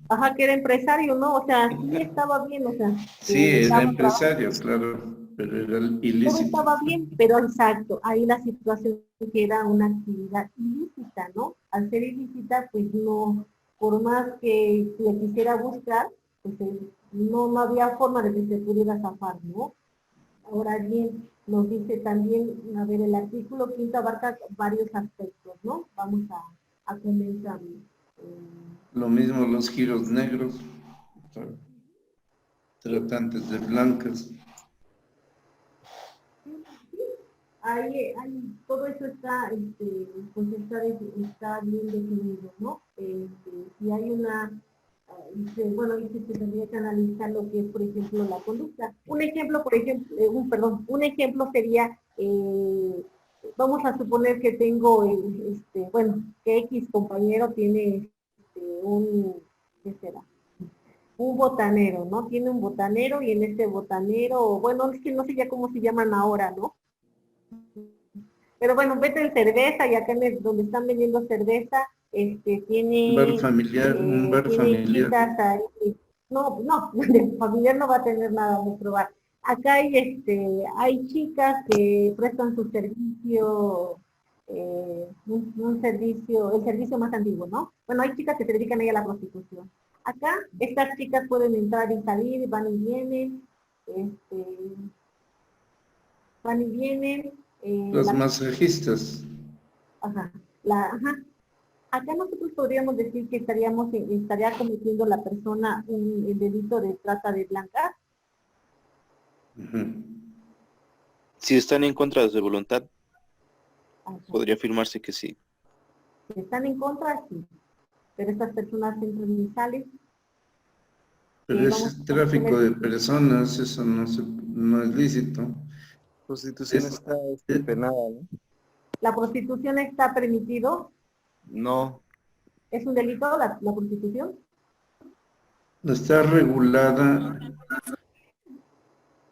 Ajá, que era empresario, ¿no? O sea, sí estaba bien, o sea, Sí, era daba trabajo. empresario, claro, pero era Todo ilícito. estaba bien, pero exacto, ahí la situación que era una actividad ilícita, ¿no? Al ser ilícita, pues no, por más que le quisiera buscar, pues no había forma de que se pudiera zafar, ¿no? Ahora bien, nos dice también, a ver, el artículo quinto abarca varios aspectos, ¿no? Vamos a comenzar. Lo mismo los giros negros, tratantes de blancas. Todo eso pues está bien definido, ¿no? Si hay bueno, dice que tendría que analizar lo que es, por ejemplo, la conducta. Un ejemplo, un ejemplo sería, vamos a suponer que tengo, bueno, que X compañero tiene ¿qué será? Un botanero, ¿no? Tiene un botanero y en este botanero, bueno, es que no sé ya cómo se llaman ahora, ¿no? Pero bueno, venden cerveza y acá donde están vendiendo cerveza, Bar familiar, un bar tiene familiar. chicas ahí. No, no, de familiar no va a tener nada de probar. Acá hay chicas que prestan su servicio, un servicio, el servicio más antiguo, ¿no? Bueno, hay chicas que se dedican ahí a la prostitución. Acá estas chicas pueden entrar y salir, este, van y vienen, Los masajistas. ajá, ajá. Acá nosotros podríamos decir que estaría cometiendo la persona el delito de trata de blancas. Ujú. Si están en contra de su voluntad, Ajá. podría afirmarse que sí. Si están en contra, sí. Pero estas personas entran y salen. Pero ese Vamos es a tráfico poner, de personas, eso no es lícito. Prostitución Es- está es- penada, ¿no? la prostitución está permitido. No, ¿Es un delito la prostitución? está regulada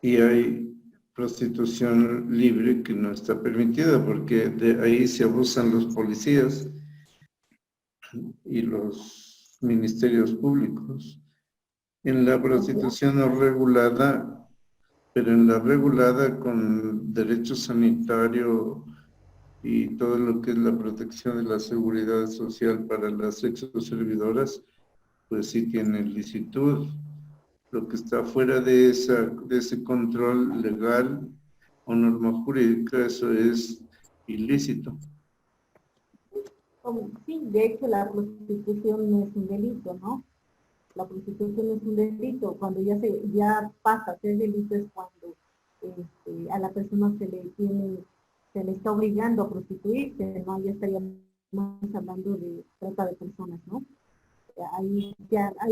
y hay prostitución libre que no está permitida porque de ahí se abusan los policías y los ministerios públicos. En la prostitución no regulada, pero en la regulada con derecho sanitario y todo lo que es la protección de la seguridad social para las sexoservidoras, pues sí tiene licitud. Lo que está fuera de ese control legal o norma jurídica, eso es ilícito. Sí, de hecho la prostitución no es un delito, ¿no? La prostitución es un delito, cuando ya pasa a ser delito es cuando a la persona se le está obligando a prostituirse, ¿no? Ya estaríamos hablando de trata de personas, ¿no? Ahí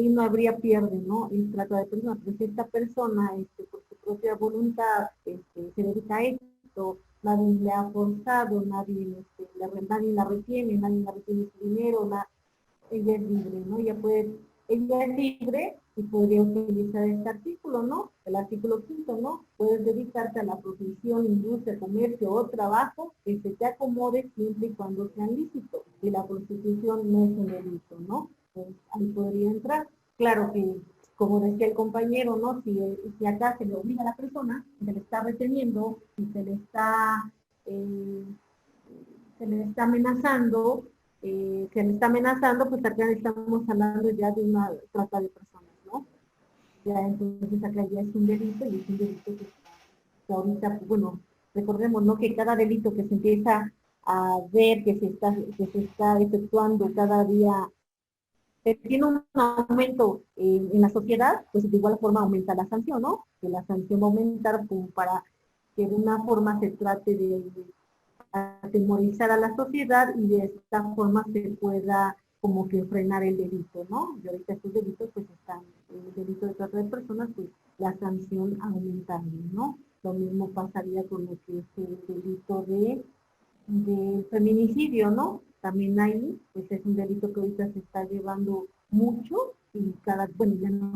no habría pierde, ¿no? El trata de personas, pero si esta persona, por su propia voluntad, se dedica a esto, nadie le ha forzado, nadie la retiene, nadie la retiene su dinero, ella es libre, ¿no? Ella es libre y podría utilizar este artículo, ¿no? El artículo 5, ¿no? Puedes dedicarte a la profesión, industria, comercio o trabajo que se te acomode siempre y cuando sean lícitos. Y la prostitución no es un delito, ¿no? Pues ahí podría entrar. Claro que, como decía el compañero, ¿no? Si acá se le obliga a la persona, se le está reteniendo y se le está amenazando, pues acá estamos hablando ya de una trata de personas, ¿no? Ya entonces acá ya es un delito y es un delito que ahorita, pues, bueno, recordemos, ¿no? Que cada delito que se empieza a ver que se está efectuando cada día, tiene un aumento en la sociedad, pues de igual forma aumenta la sanción, ¿no? Que la sanción va a aumentar como para que de una forma se trate de atemorizar a la sociedad y de esta forma se pueda como que frenar el delito, ¿no? Y ahorita estos delitos pues están, el delito de trata de personas, pues la sanción aumentando, ¿no? Lo mismo pasaría con lo que es el delito de feminicidio, ¿no? También ahí, pues es un delito que ahorita se está llevando mucho y bueno, ya no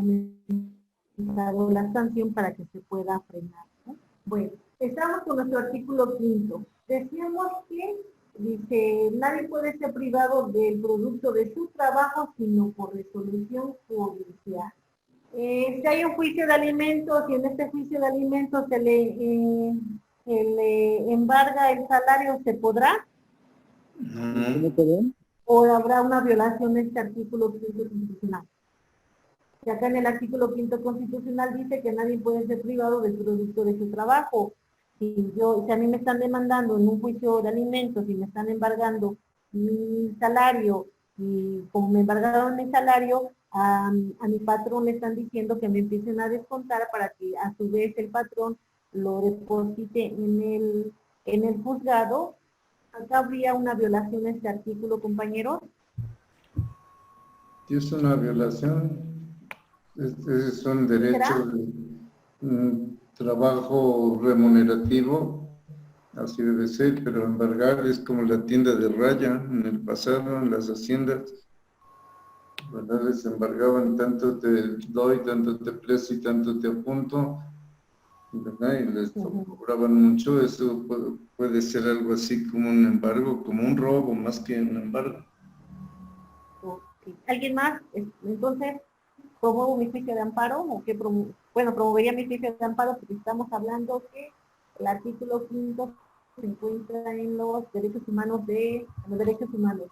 ha dado la sanción para que se pueda frenar, ¿no? Bueno, estamos con nuestro artículo 5. Decíamos que, dice, nadie puede ser privado del producto de su trabajo sino por resolución judicial. Si hay un juicio de alimentos y en este juicio de alimentos se le embarga el salario, ¿se podrá? ¿O habrá una violación de este artículo 5 constitucional? Y acá en el artículo 5 constitucional dice que nadie puede ser privado del producto de su trabajo. Si a mí me están demandando en un juicio de alimentos y me están embargando mi salario, y como me embargaron mi salario, a mi patrón le están diciendo que me empiecen a descontar para que a su vez el patrón lo deposite en el juzgado. Acá habría una violación de este artículo, compañeros. Si es una violación, es un derecho de trabajo remunerativo, así debe ser, pero embargar es como la tienda de raya en el pasado, en las haciendas, ¿verdad? Les embargaban, tanto te doy, tanto te precio y tanto te apunto, ¿verdad? Y les cobraban mucho. Eso puede ser algo así como un embargo, como un robo más que un embargo. Okay. ¿Alguien más? Entonces, ¿promuevo mi juicio de amparo? ¿O qué bueno, promovería mi juicio de amparo porque estamos hablando que el artículo 5 se encuentra en los derechos humanos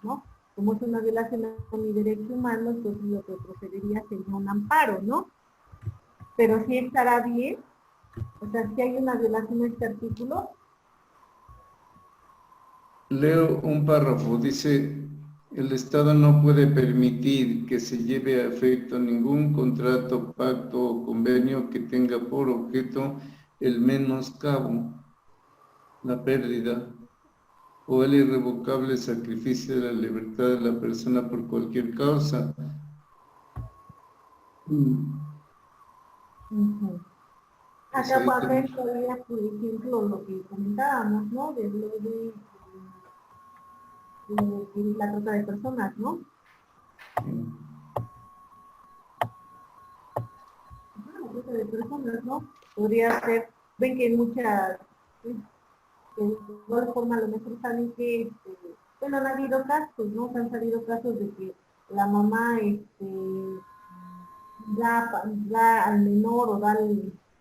¿no? Como es una violación a mi derecho humano, entonces lo que procedería sería un amparo, ¿no? Pero sí estará bien, o sea, si hay una violación a este artículo. Leo un párrafo, dice: el Estado no puede permitir que se lleve a efecto ningún contrato, pacto o convenio que tenga por objeto el menoscabo, la pérdida o el irrevocable sacrificio de la libertad de la persona por cualquier causa. Acá, por ejemplo, lo que comentábamos, ¿no? De lo de la trata de personas, ¿no? La trata de personas, ¿no? Podría ser, ven que muchas, de igual forma a lo mejor saben que, bueno, han habido casos, ¿no? Han salido casos de que la mamá, da al menor o da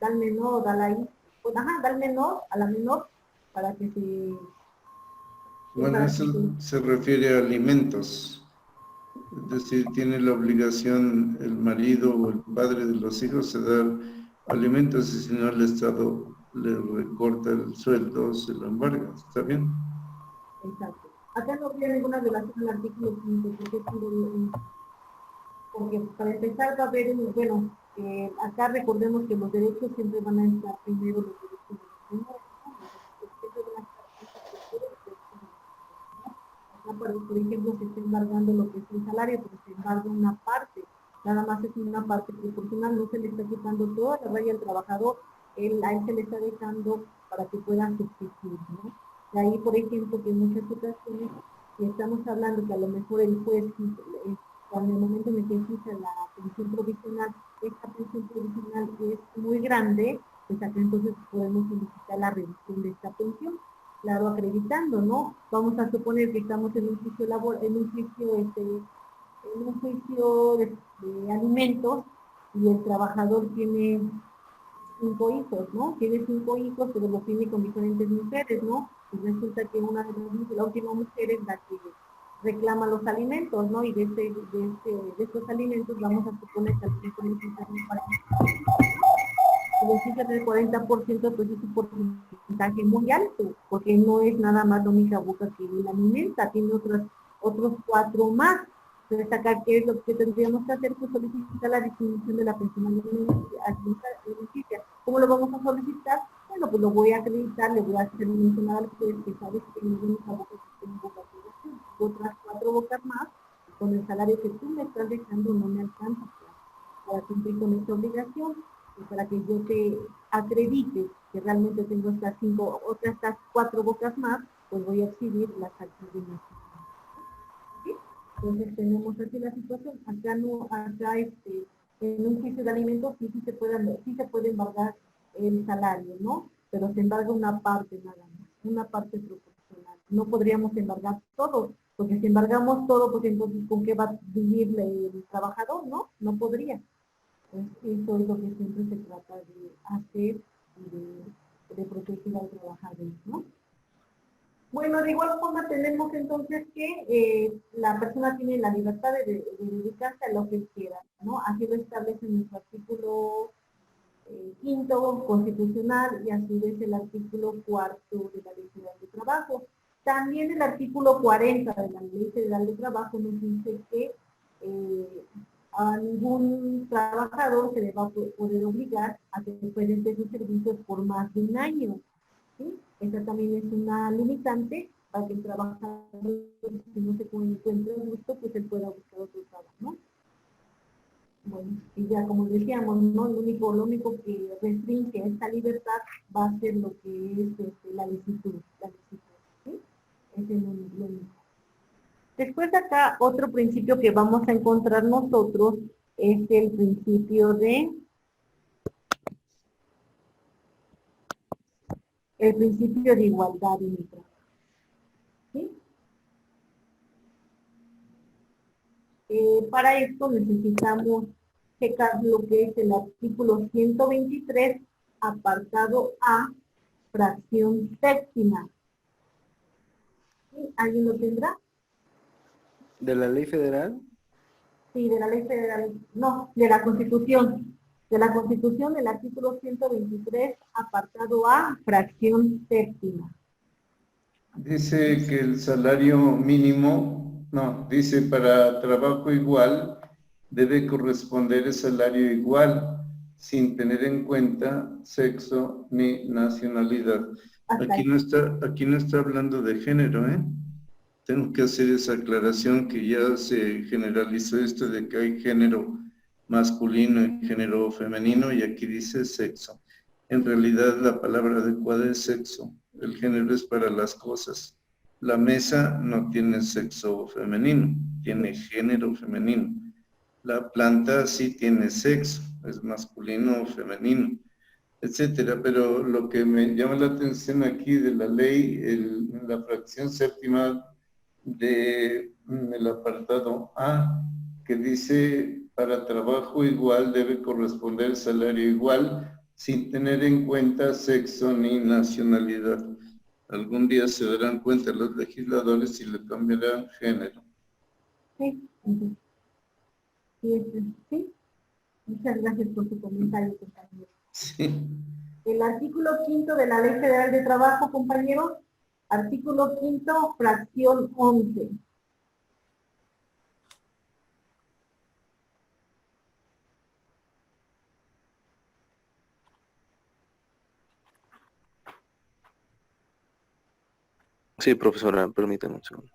al menor o da la hija, pues, da al menor, a la menor, para que se... Bueno, eso se refiere a alimentos. Es decir, tiene la obligación el marido o el padre de los hijos de dar alimentos y si no el Estado le recorta el sueldo, se lo embarga. ¿Está bien? Exacto. Acá no habría ninguna violación al artículo 5, porque Porque para empezar va a haber, bueno, acá recordemos que los derechos siempre van a estar primero los derechos de los menores, ¿no? Los derechos van a estar antes que todo los derechos de los menores, ¿no? Acá, por ejemplo, se está embargando lo que es el salario, pero se embarga una parte, nada más es una parte proporcional, no se le está quitando toda la raya al trabajador, a él se le está dejando para que pueda subsistir, ¿no? De ahí, por ejemplo, que en muchas ocasiones, si estamos hablando que a lo mejor el juez, cuando en el momento en el que fija la pensión provisional, esta pensión provisional es muy grande, pues acá entonces podemos solicitar la reducción de esta pensión, claro, acreditando, ¿no? Vamos a suponer que estamos en un juicio de alimentos y el trabajador tiene 5 hijos, ¿no? Tiene 5 hijos, pero los tiene con diferentes mujeres, ¿no? Y resulta que una de la última mujer es la que reclama los alimentos, ¿no? Y de estos alimentos vamos a suponer que al beneficia del 40%, pues es un porcentaje muy alto, porque no es nada más la única boca que la alimenta, tiene otros 4 más. Entonces acá, ¿qué es lo que tendríamos que hacer? Pues solicitar la disminución de la pensión alimenticia. ¿Cómo lo vamos a solicitar? Bueno, pues lo voy a acreditar, le voy a hacer mencionar al juez que sabes que no es única boca que tengo obligación, otras 4 bocas más, con el salario que tú me estás dejando no me alcanza para cumplir con esta obligación, y para que yo te acredite que realmente tengo estas 4 bocas más, pues voy a exhibir las actas de mi ¿sí? Entonces tenemos así la situación. Acá no, en un juicio de alimentos sí se puede embargar el salario, ¿no? Pero se embarga una parte nada más, una parte proporcional. No podríamos embargar todo, porque si embargamos todo, pues entonces ¿con qué va a vivir el trabajador? No, no podría. Eso es lo que siempre se trata de hacer y de proteger al trabajador, ¿no? Bueno, de igual forma tenemos entonces que la persona tiene la libertad de dedicarse a lo que quiera, ¿no? Así lo establece nuestro artículo 5º constitucional y a su vez el artículo 4º de la Ley Federal de Trabajo. También el artículo 40 de la Ley Federal de Trabajo nos dice que a ningún trabajador se le va a poder obligar a que presente sus servicios por más de un año. ¿Sí? Esa también es una limitante para que el trabajador, si no se encuentra a gusto, pues él pueda buscar otro trabajo, ¿no? Bueno, y ya como decíamos, ¿no? Lo único que restringe esta libertad va a ser lo que es la licitud, ¿sí? Ese es lo único. Después acá, otro principio que vamos a encontrar nosotros es el principio de igualdad en el trabajo. ¿Sí? Para esto necesitamos checar lo que es el artículo 123, apartado A, fracción séptima. ¿Sí? ¿Alguien lo tendrá? ¿De la ley federal? Sí, de la ley federal, no, de la Constitución. De la Constitución, del artículo 123, apartado A, fracción séptima. Dice que el salario mínimo, no, dice para trabajo igual debe corresponder el salario igual, sin tener en cuenta sexo ni nacionalidad. Aquí no está hablando de género, ¿eh? Tengo que hacer esa aclaración que ya se generalizó esto de que hay género masculino y género femenino y aquí dice sexo. En realidad la palabra adecuada es sexo. El género es para las cosas. La mesa no tiene sexo femenino, tiene género femenino. La planta sí tiene sexo, es masculino o femenino, etcétera. Pero lo que me llama la atención aquí de la ley, la fracción séptima del apartado A, que dice para trabajo igual debe corresponder salario igual sin tener en cuenta sexo ni nacionalidad. Algún día se darán cuenta los legisladores y le cambiarán género. Sí, sí. Muchas gracias por su comentario, compañero. Sí. El artículo 5º de la Ley Federal de Trabajo, compañeros, artículo 5º, fracción 11. Sí, profesora, permítame un segundo.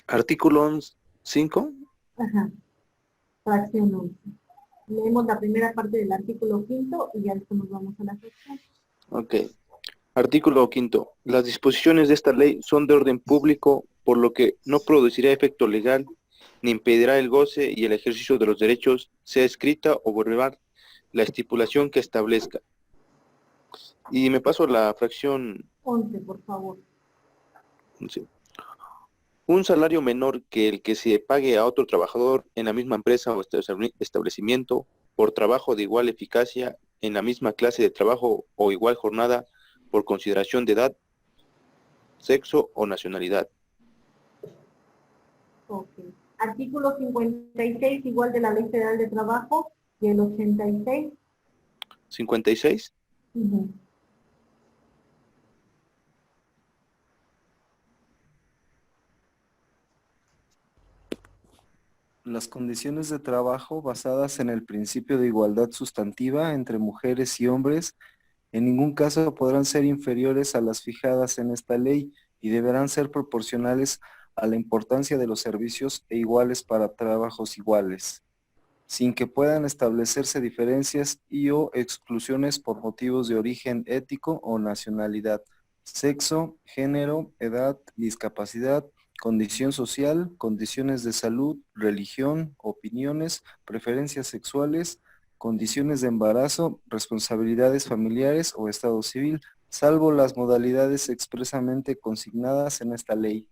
Artículo 5. Ajá, fracción 11. Leemos la primera parte del artículo 5 y ya después nos vamos a la fracción. Ok. Artículo 5. Las disposiciones de esta ley son de orden público, por lo que no producirá efecto legal, ni impedirá el goce y el ejercicio de los derechos, sea escrita o verbal, la estipulación que establezca. Y me paso a la fracción 11, por favor. sí. Un salario menor que el que se pague a otro trabajador en la misma empresa o establecimiento por trabajo de igual eficacia en la misma clase de trabajo o igual jornada por consideración de edad, sexo o nacionalidad. Ok. Artículo 56, igual de la Ley Federal de Trabajo, y el 86. 56. Ujú. Las condiciones de trabajo basadas en el principio de igualdad sustantiva entre mujeres y hombres en ningún caso podrán ser inferiores a las fijadas en esta ley y deberán ser proporcionales a la importancia de los servicios e iguales para trabajos iguales, sin que puedan establecerse diferencias y o exclusiones por motivos de origen ético o nacionalidad, sexo, género, edad, discapacidad, condición social, condiciones de salud, religión, opiniones, preferencias sexuales, condiciones de embarazo, responsabilidades familiares o estado civil, salvo las modalidades expresamente consignadas en esta ley.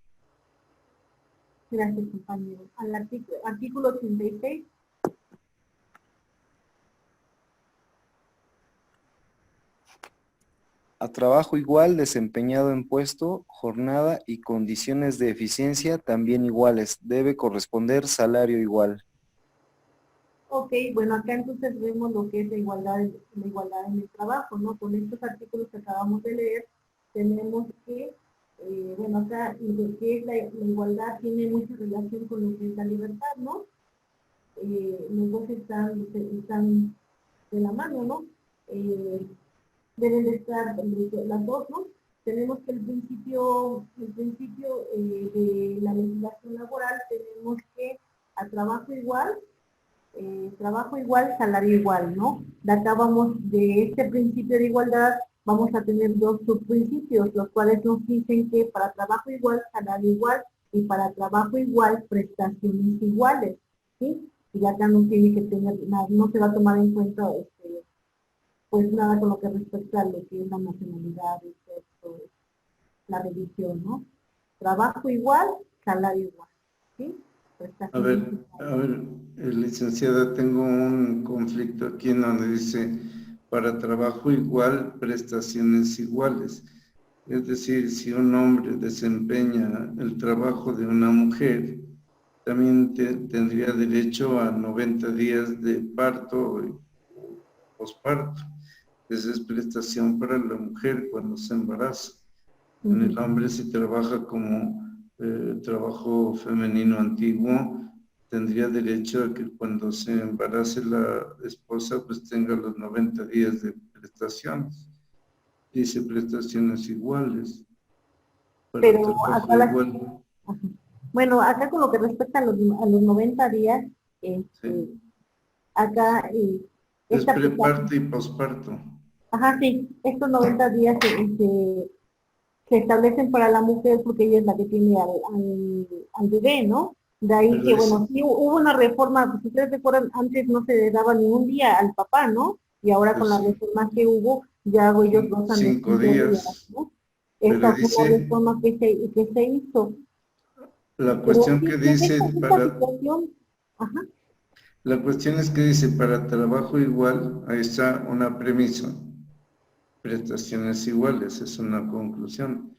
Gracias, compañero. Al artículo 86. A trabajo igual desempeñado en puesto, jornada y condiciones de eficiencia también iguales. Debe corresponder salario igual. Ok, bueno, acá entonces vemos lo que es la igualdad en el trabajo, ¿no? Con estos artículos que acabamos de leer, tenemos que, bueno, acá lo que es la igualdad tiene mucha relación con lo que es la libertad, ¿no? Los dos están de la mano, ¿no? Deben de estar las dos, ¿no? Tenemos que el principio de la legislación laboral, tenemos que a trabajo igual, salario igual, ¿no? De acá vamos, de este principio de igualdad, vamos a tener dos subprincipios, los cuales nos dicen que para trabajo igual, salario igual, y para trabajo igual, prestaciones iguales, ¿sí? Y acá no tiene que tener nada, no se va a tomar en cuenta, pues nada con lo que respecta a lo que es la nacionalidad, el sexo, la religión, ¿no? Trabajo igual, salario igual, ¿sí? Prestaciones iguales. A ver, licenciada, tengo un conflicto aquí en donde dice para trabajo igual, prestaciones iguales. Es decir, si un hombre desempeña el trabajo de una mujer, también tendría derecho a 90 días de parto y posparto. Esa es prestación para la mujer cuando se embaraza. En el hombre, si trabaja como trabajo femenino antiguo, tendría derecho a que cuando se embarace la esposa, pues tenga los 90 días de prestaciones. Dice prestaciones iguales, para Pero trabajo acá igual. ajá. Bueno, acá con lo que respecta a los 90 días, Sí. acá Es esta preparto y posparto. ajá, sí, estos 90 días se establecen para la mujer porque ella es la que tiene al bebé, ¿no? De ahí Pero que, dice, bueno, sí hubo una reforma, pues, si ustedes recuerdan, antes no se le daba ningún día al papá, ¿no? Y ahora con la pues, reforma que hubo, ya ellos gozan de 5 5 días, días. ¿no? Pero Esta fue una dice, reforma que se hizo. la Pero cuestión sí, que en dice esta para situación, ajá, La cuestión es que dice, para trabajo igual, ahí está una premisa, prestaciones iguales, es una conclusión,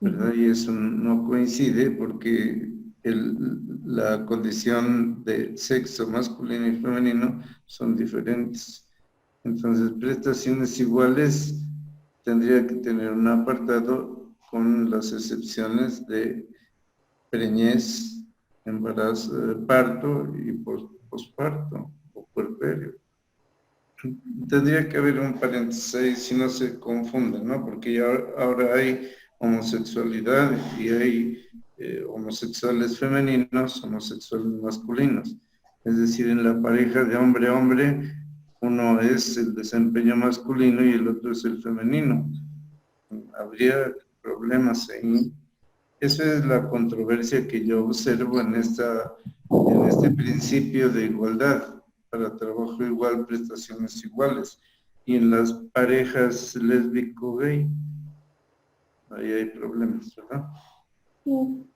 ¿verdad? Y eso no coincide porque la condición de sexo masculino y femenino son diferentes. Entonces, prestaciones iguales tendría que tener un apartado con las excepciones de preñez, embarazo, parto y posparto o puerperio. Tendría que haber un paréntesis ahí si no se confunden, ¿no? Porque ya ahora hay homosexualidad y hay homosexuales femeninos, homosexuales masculinos. Es decir, en la pareja de hombre-hombre, uno es el desempeño masculino y el otro es el femenino. Habría problemas ahí. Esa es la controversia que yo observo en este principio de igualdad, para trabajo igual, prestaciones iguales. Y en las parejas lésbico-gay, ahí hay problemas, ¿verdad?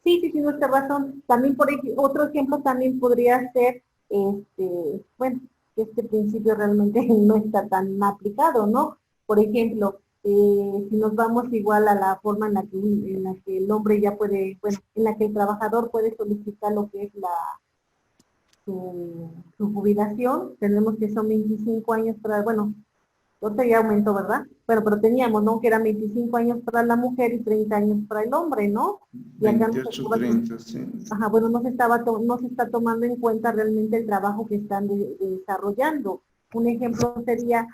Sí, tienes razón. También otro ejemplo también podría ser, bueno, que este principio realmente no está tan aplicado, ¿no? Por ejemplo, si nos vamos igual a la forma en la que el hombre ya puede, bueno, en la que el trabajador puede solicitar lo que es su jubilación, tenemos que son 25 años para, bueno, ahorita ya aumentó, ¿verdad? Bueno, pero teníamos, ¿no? Que eran 25 años para la mujer y 30 años para el hombre, ¿no? Y acá 28, 30, sí. ajá, bueno, no se está tomando en cuenta realmente el trabajo que están desarrollando. Un ejemplo sería,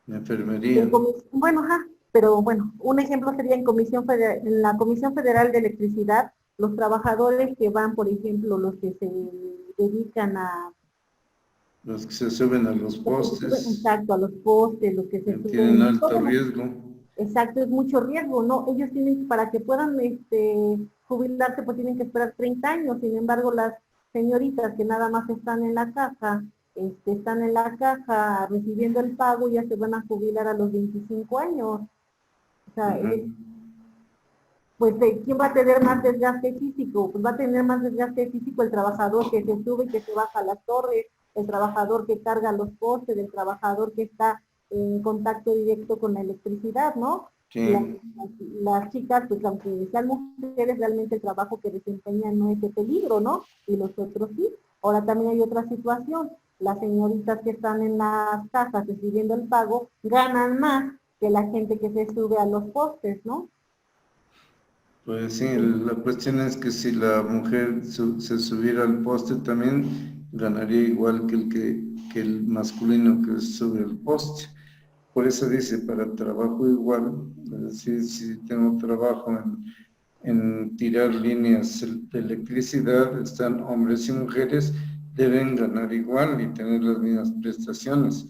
Enfermería. bueno, ajá, pero bueno, un ejemplo sería en la Comisión Federal de Electricidad, los trabajadores que van, por ejemplo, los que se dedican a Los que se suben a los postes, exacto, a los postes, los que se tienen suben, alto riesgo. exacto, es mucho riesgo, ¿no? Ellos tienen, para que puedan jubilarse, pues tienen que esperar 30 años, sin embargo, las señoritas que nada más están en la caja, están en la caja recibiendo el pago, ya se van a jubilar a los 25 años. O sea, pues, ¿quién va a tener más desgaste físico? Pues va a tener más desgaste físico el trabajador que se sube y que se baja a las torres, el trabajador que carga los postes, el trabajador que está en contacto directo con la electricidad, ¿no? Sí. Las chicas, pues aunque sean mujeres, realmente el trabajo que desempeñan no es de peligro, ¿no? Y los otros sí. Ahora también hay otra situación. Las señoritas que están en las casas recibiendo el pago ganan más que la gente que se sube a los postes, ¿no? Pues sí, la cuestión es que si la mujer se subiera al poste también ganaría igual que el masculino que sube al poste. Por eso dice, para trabajo igual, es decir, si tengo trabajo en tirar líneas de electricidad, están hombres y mujeres, deben ganar igual y tener las mismas prestaciones.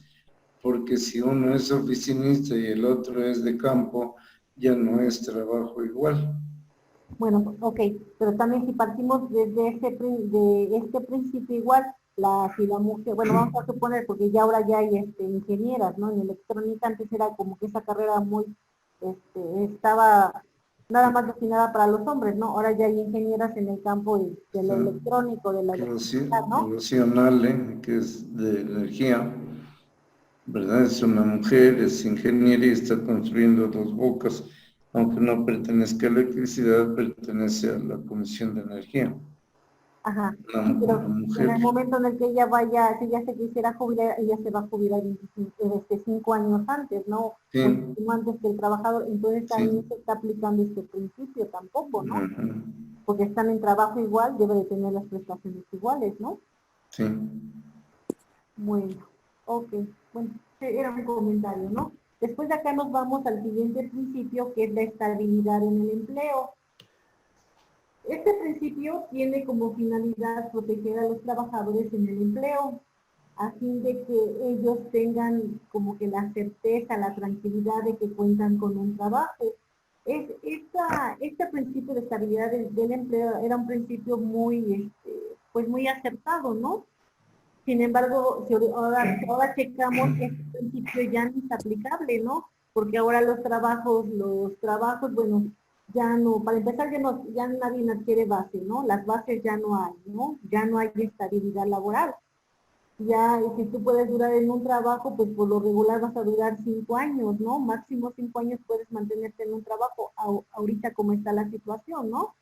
Porque si uno es oficinista y el otro es de campo, ya no es trabajo igual. Bueno, ok, pero también si partimos de este principio igual, si la mujer, bueno, vamos a suponer, porque ya ahora ya hay ingenieras, ¿no? En electrónica antes era como que esa carrera muy, estaba nada más destinada para los hombres, ¿no? Ahora ya hay ingenieras en el campo de lo electrónico, de la electricidad, ¿no? Rocío, que es de energía, ¿verdad? Es una mujer, es ingeniera y está construyendo Dos Bocas. Aunque no pertenezca a electricidad, pertenece a la Comisión de Energía. Ajá, Una, sí, pero una mujer. en el momento en el que ella vaya, si ella se quisiera jubilar, ella se va a jubilar 5 años antes, ¿no? Sí. Muchísimo antes que el trabajador, entonces ahí Sí. no se está aplicando este principio tampoco, ¿no? Ajá. Porque están en trabajo igual, debe de tener las prestaciones iguales, ¿no? Sí. Bueno, ok, bueno, era un comentario, ¿no? Después de acá nos vamos al siguiente principio, que es la estabilidad en el empleo. Este principio tiene como finalidad proteger a los trabajadores en el empleo, a fin de que ellos tengan como que la certeza, la tranquilidad de que cuentan con un trabajo. Este principio de estabilidad del empleo era un principio muy, pues muy acertado, ¿no? Sin embargo, si ahora checamos, este principio ya no es aplicable, ¿no? Porque ahora los trabajos, bueno, ya no, para empezar ya nadie adquiere base, ¿no? Las bases ya no hay, ¿no? Ya no hay estabilidad laboral. Ya, si tú puedes durar en un trabajo, pues por lo regular vas a durar 5 años, ¿no? Máximo 5 años puedes mantenerte en un trabajo, ahorita como está la situación, ¿no?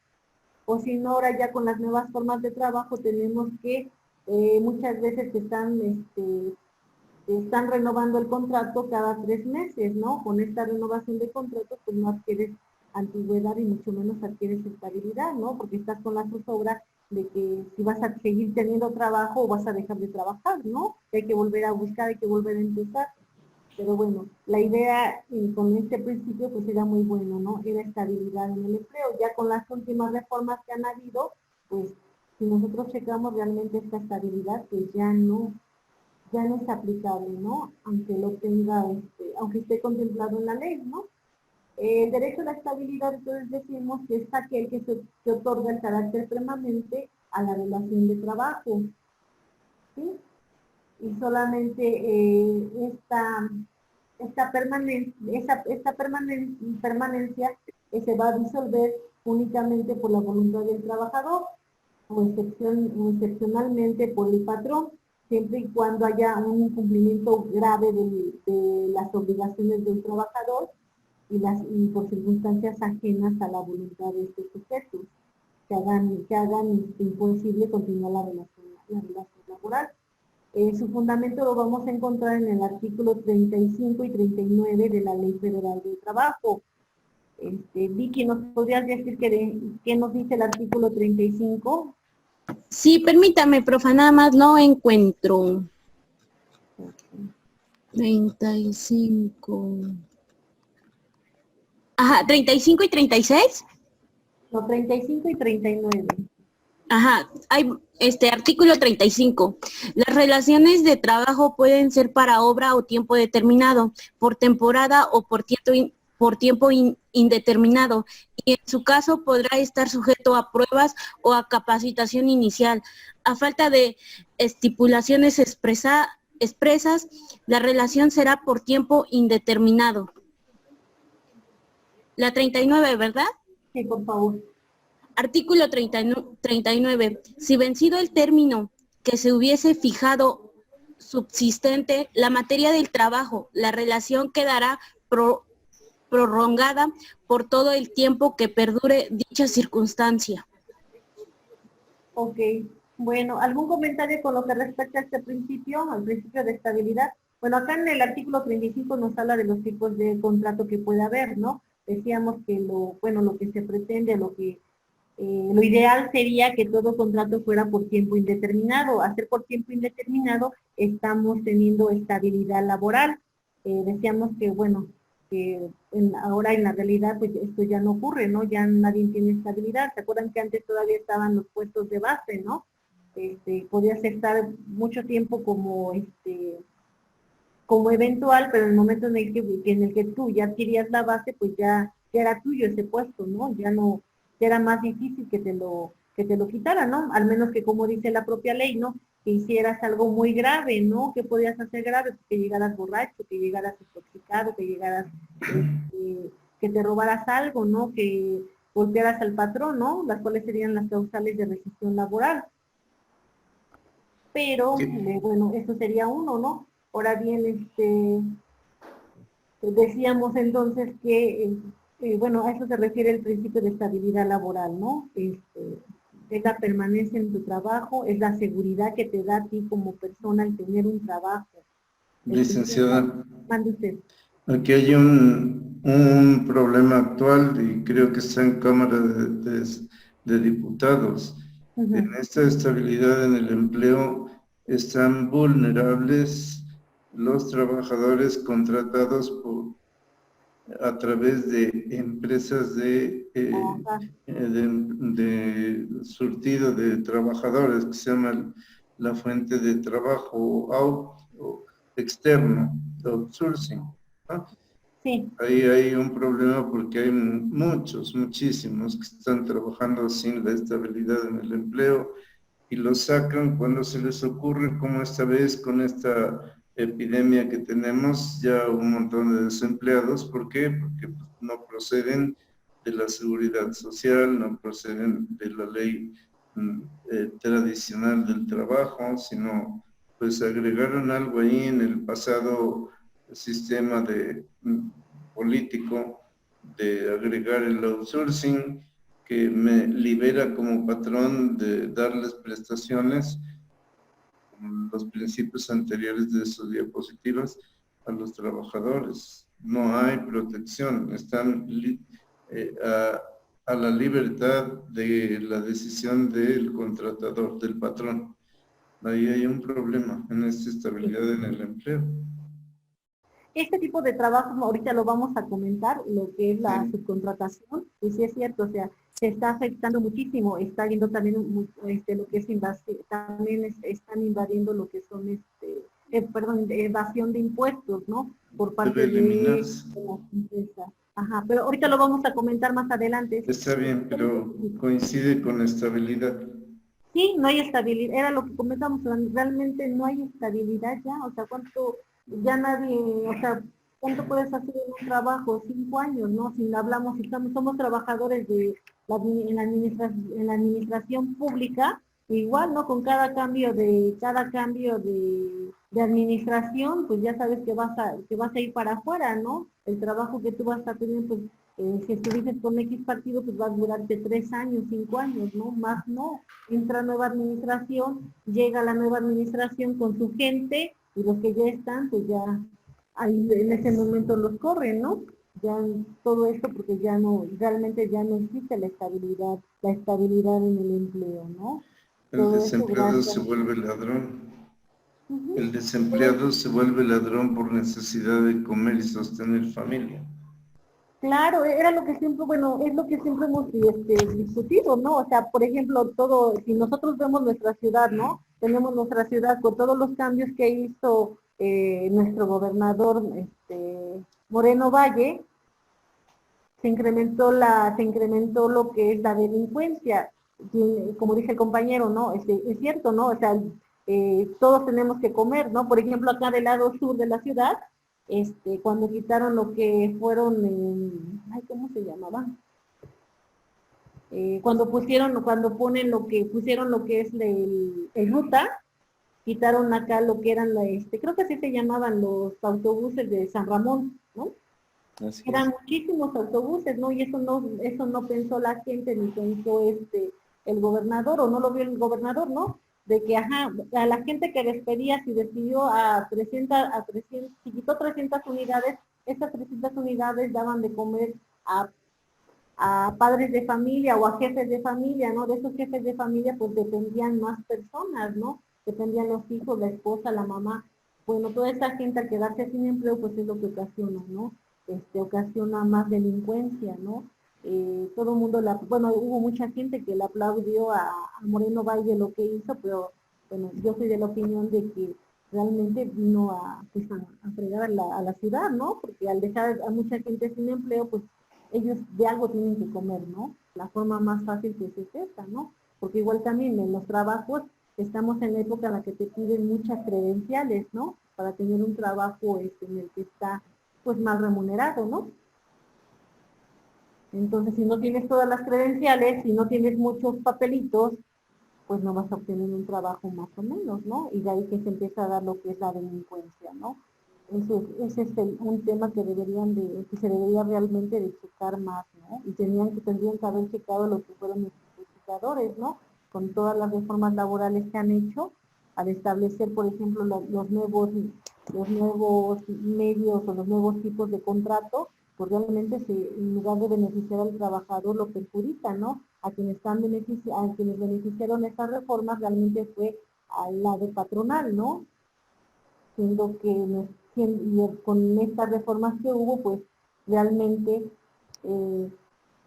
O si no, ahora ya con las nuevas formas de trabajo tenemos que muchas veces están renovando el contrato cada 3 meses, ¿no? Con esta renovación de contrato, pues no adquieres antigüedad y mucho menos adquieres estabilidad, ¿no? Porque estás con la zozobra de que si vas a seguir teniendo trabajo o vas a dejar de trabajar, ¿no? Que hay que volver a buscar, hay que volver a empezar. Pero bueno, la idea con este principio pues era muy bueno, ¿no? Era estabilidad en el empleo. Ya con las últimas reformas que han habido, pues si nosotros checamos realmente esta estabilidad, pues ya no es aplicable, ¿no? Aunque lo tenga, aunque esté contemplado en la ley, ¿no? El derecho a la estabilidad, entonces decimos que es aquel que otorga el carácter permanente a la relación de trabajo, ¿sí? Y solamente esta permanencia se va a disolver únicamente por la voluntad del trabajador o excepcionalmente por el patrón, siempre y cuando haya un incumplimiento grave de las obligaciones del trabajador y por circunstancias ajenas a la voluntad de estos sujetos, que hagan imposible continuar la relación laboral. Su fundamento lo vamos a encontrar en el artículo 35 y 39 de la Ley Federal del Trabajo. Vicky, ¿nos podrías decir qué nos dice el artículo 35? Sí, permítame, profa, nada más no encuentro. 35. Ajá, 35 y 36. No, 35 y 39. Ajá, hay artículo 35. Las relaciones de trabajo pueden ser para obra o tiempo determinado, por temporada o por tiempo indeterminado, y en su caso podrá estar sujeto a pruebas o a capacitación inicial. A falta de estipulaciones expresas, la relación será por tiempo indeterminado. La 39, ¿verdad? Sí, por favor. Artículo 39. Si vencido el término que se hubiese fijado subsistente la materia del trabajo, la relación quedará prolongada por todo el tiempo que perdure dicha circunstancia. Ok. Bueno, ¿algún comentario con lo que respecta a este principio, al principio de estabilidad? Bueno, acá en el artículo 35 nos habla de los tipos de contrato que puede haber, ¿no? Decíamos que lo que se pretende, lo ideal sería que todo contrato fuera por tiempo indeterminado. Hacer por tiempo indeterminado estamos teniendo estabilidad laboral. Decíamos que, bueno, que ahora en la realidad pues esto ya no ocurre, ¿no? Ya nadie tiene estabilidad. ¿Se acuerdan que antes todavía estaban los puestos de base, ¿no? Podías estar mucho tiempo como eventual, pero en el momento en el que tú ya adquirías la base, pues ya era tuyo ese puesto, ¿no? Ya era más difícil que te lo quitara, ¿no? Al menos que, como dice la propia ley, ¿no? Que hicieras algo muy grave, ¿no? ¿Qué podías hacer grave? Pues que llegaras borracho, que llegaras intoxicado, que llegaras, que te robaras algo, ¿no? Que golpearas al patrón, ¿no? Las cuales serían las causales de rescisión laboral. Pero, bueno, eso sería uno, ¿no? Ahora bien, decíamos entonces que, bueno, a eso se refiere el principio de estabilidad laboral, ¿no? Es la permanencia en tu trabajo, es la seguridad que te da a ti como persona el tener un trabajo. Licenciada, Mande usted. aquí hay un problema actual y creo que está en Cámara de Diputados. En esta estabilidad en el empleo están vulnerables los trabajadores contratados a través de empresas de surtido de trabajadores, que se llama la fuente de trabajo o externo, outsourcing, ¿no? Sí. Ahí hay un problema porque hay muchísimos que están trabajando sin la estabilidad en el empleo y los sacan cuando se les ocurre, como esta vez con esta epidemia que tenemos, ya un montón de desempleados. ¿Por qué? Porque no proceden de la seguridad social, no proceden de la ley tradicional del trabajo, sino pues agregaron algo ahí en el pasado sistema político de agregar el outsourcing, que me libera como patrón de darles prestaciones, con los principios anteriores de sus diapositivas, a los trabajadores. No hay protección, están a la libertad de la decisión del contratador, del patrón. Ahí hay un problema en esta estabilidad en el empleo. Este tipo de trabajo, ahorita lo vamos a comentar, lo que es la Sí. subcontratación, y sí es cierto, o sea, se está afectando muchísimo, está viendo también lo que es también están invadiendo lo que son, evasión de impuestos, ¿no? Por parte Debe de eliminarse. las empresas. Ajá, pero ahorita lo vamos a comentar más adelante. Está bien, pero coincide con la estabilidad. Sí, no hay estabilidad, era lo que comentamos, realmente no hay estabilidad ya, o sea, ya nadie, o sea, ¿cuánto puedes hacer en un trabajo? 5 años, ¿no? Si hablamos, si somos trabajadores en la administración pública, igual, ¿no? Con cada cambio de administración, pues ya sabes que vas a ir para afuera, ¿no? El trabajo que tú vas a tener, pues, si estuviste con X partido, pues va a durarte 3 años, 5 años, ¿no? Más no. Entra nueva administración, llega la nueva administración con su gente, y los que ya están, pues ya ahí en ese momento los corren, ¿no? Ya todo esto porque ya no, realmente ya no existe la estabilidad en el empleo, ¿no? El Todo esto desempleado gracias. se vuelve ladrón. Ujú. El desempleado se vuelve ladrón por necesidad de comer y sostener familia. Claro, era lo que siempre, bueno, es lo que siempre hemos discutido, ¿no? O sea, por ejemplo, si nosotros vemos nuestra ciudad, ¿no? Tenemos nuestra ciudad con todos los cambios que hizo nuestro gobernador, Moreno Valle, se incrementó lo que es la delincuencia. Como dice el compañero, ¿no? Es cierto, ¿no? O sea, todos tenemos que comer, ¿no? Por ejemplo, acá del lado sur de la ciudad, cuando quitaron lo que fueron, ay, ¿cómo se llamaban? Pusieron lo que es el ruta, quitaron acá lo que eran creo que así se llamaban los autobuses de San Ramón, ¿no? Así Eran es. muchísimos autobuses, ¿no? Y eso no pensó la gente, ni pensó el gobernador, o no lo vio el gobernador, ¿no? De que, ajá, a la gente que despedía, si despidió si quitó 300 unidades, esas 300 unidades daban de comer a, a padres de familia o a jefes de familia, ¿no? De esos jefes de familia, pues dependían más personas, ¿no? Dependían los hijos, la esposa, la mamá. Bueno, toda esa gente al quedarse sin empleo, pues es lo que ocasiona, ¿no? Ocasiona más delincuencia, ¿no? Todo el mundo, bueno, hubo mucha gente que le aplaudió a Moreno Valle lo que hizo, pero bueno, yo soy de la opinión de que realmente vino pues a fregar a la ciudad, ¿no? Porque al dejar a mucha gente sin empleo, pues ellos de algo tienen que comer, ¿no? La forma más fácil que es esta, ¿no? Porque igual también en los trabajos estamos en la época en la que te piden muchas credenciales, ¿no? Para tener un trabajo en el que está pues mal remunerado, ¿no? Entonces, si no tienes todas las credenciales, si no tienes muchos papelitos, pues no vas a obtener un trabajo más o menos, ¿no? Y de ahí que se empieza a dar lo que es la delincuencia, ¿no? Ese es un tema que que se debería realmente de checar más, ¿no? Y tendrían que haber checado lo que fueron los legisladores, ¿no? Con todas las reformas laborales que han hecho, al establecer, por ejemplo, los nuevos medios o los nuevos tipos de contrato, pues realmente en lugar de beneficiar al trabajador lo perjudica, ¿no? A quienes beneficiaron estas reformas realmente fue al lado patronal, ¿no? Siendo que con estas reformas que hubo, pues realmente eh,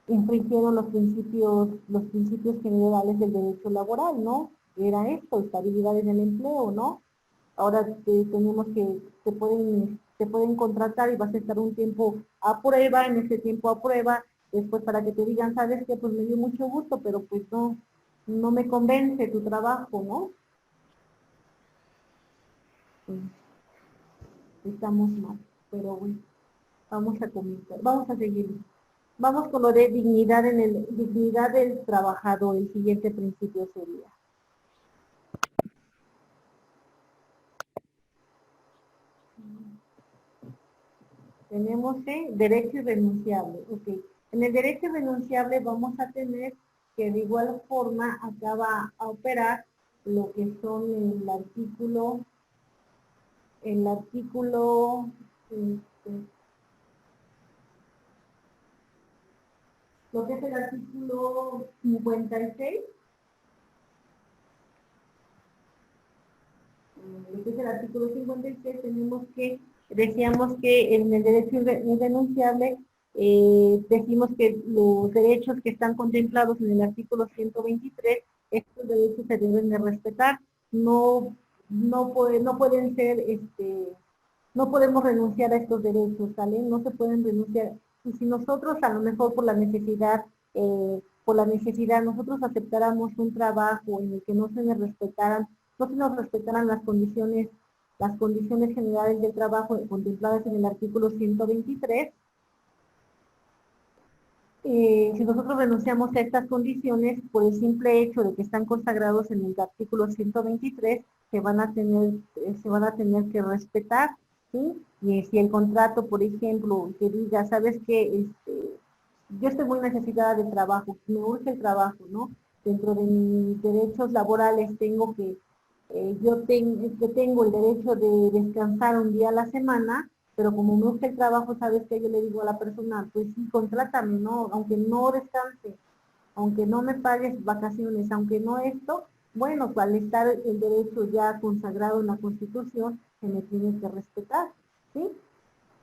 infringieron los principios generales del derecho laboral, ¿no? Era esto, estabilidad en el empleo, ¿no? Ahora tenemos que te pueden contratar y vas a estar un tiempo a prueba, en ese tiempo a prueba, después para que te digan, sabes que pues me dio mucho gusto, pero pues no me convence tu trabajo, ¿no? Pues, estamos mal, pero bueno, vamos a seguir. Vamos con lo de dignidad del trabajador, el siguiente principio sería. Tenemos derecho irrenunciable. Ok. En el derecho irrenunciable vamos a tener que de igual forma acá va a operar lo que son este, lo que es el artículo artículo 56. Este es el artículo 56, decíamos que en el derecho irrenunciable, decimos que los derechos que están contemplados en el artículo 123, estos derechos se deben de respetar, no pueden ser, no podemos renunciar a estos derechos, ¿sale? No se pueden renunciar. Y si nosotros a lo mejor por la necesidad, nosotros aceptáramos un trabajo en el que no se nos respetaran las condiciones generales del trabajo contempladas en el artículo 123, si nosotros renunciamos a estas condiciones, por el simple hecho de que están consagrados en el artículo 123, se van a tener que respetar, ¿sí? Y si el contrato, por ejemplo, que diga, ¿sabes qué? Yo estoy muy necesitada de trabajo, me urge el trabajo, ¿no? Dentro de mis derechos laborales yo tengo el derecho de descansar un día a la semana, pero como me urge el trabajo, ¿sabes qué? Yo le digo a la persona, pues sí, contrátame, ¿no? Aunque no descanse, aunque no me pagues vacaciones, aunque no esto, bueno, pues, al estar el derecho ya consagrado en la Constitución, se me tiene que respetar, ¿sí?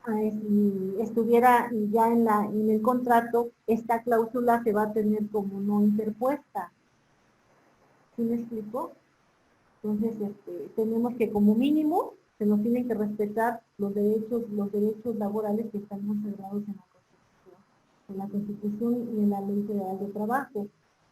Si estuviera ya en el contrato, esta cláusula se va a tener como no interpuesta. ¿Sí me explico? Entonces, tenemos que como mínimo se nos tienen que respetar los derechos laborales que están consagrados en la Constitución y en la Ley Federal de Trabajo.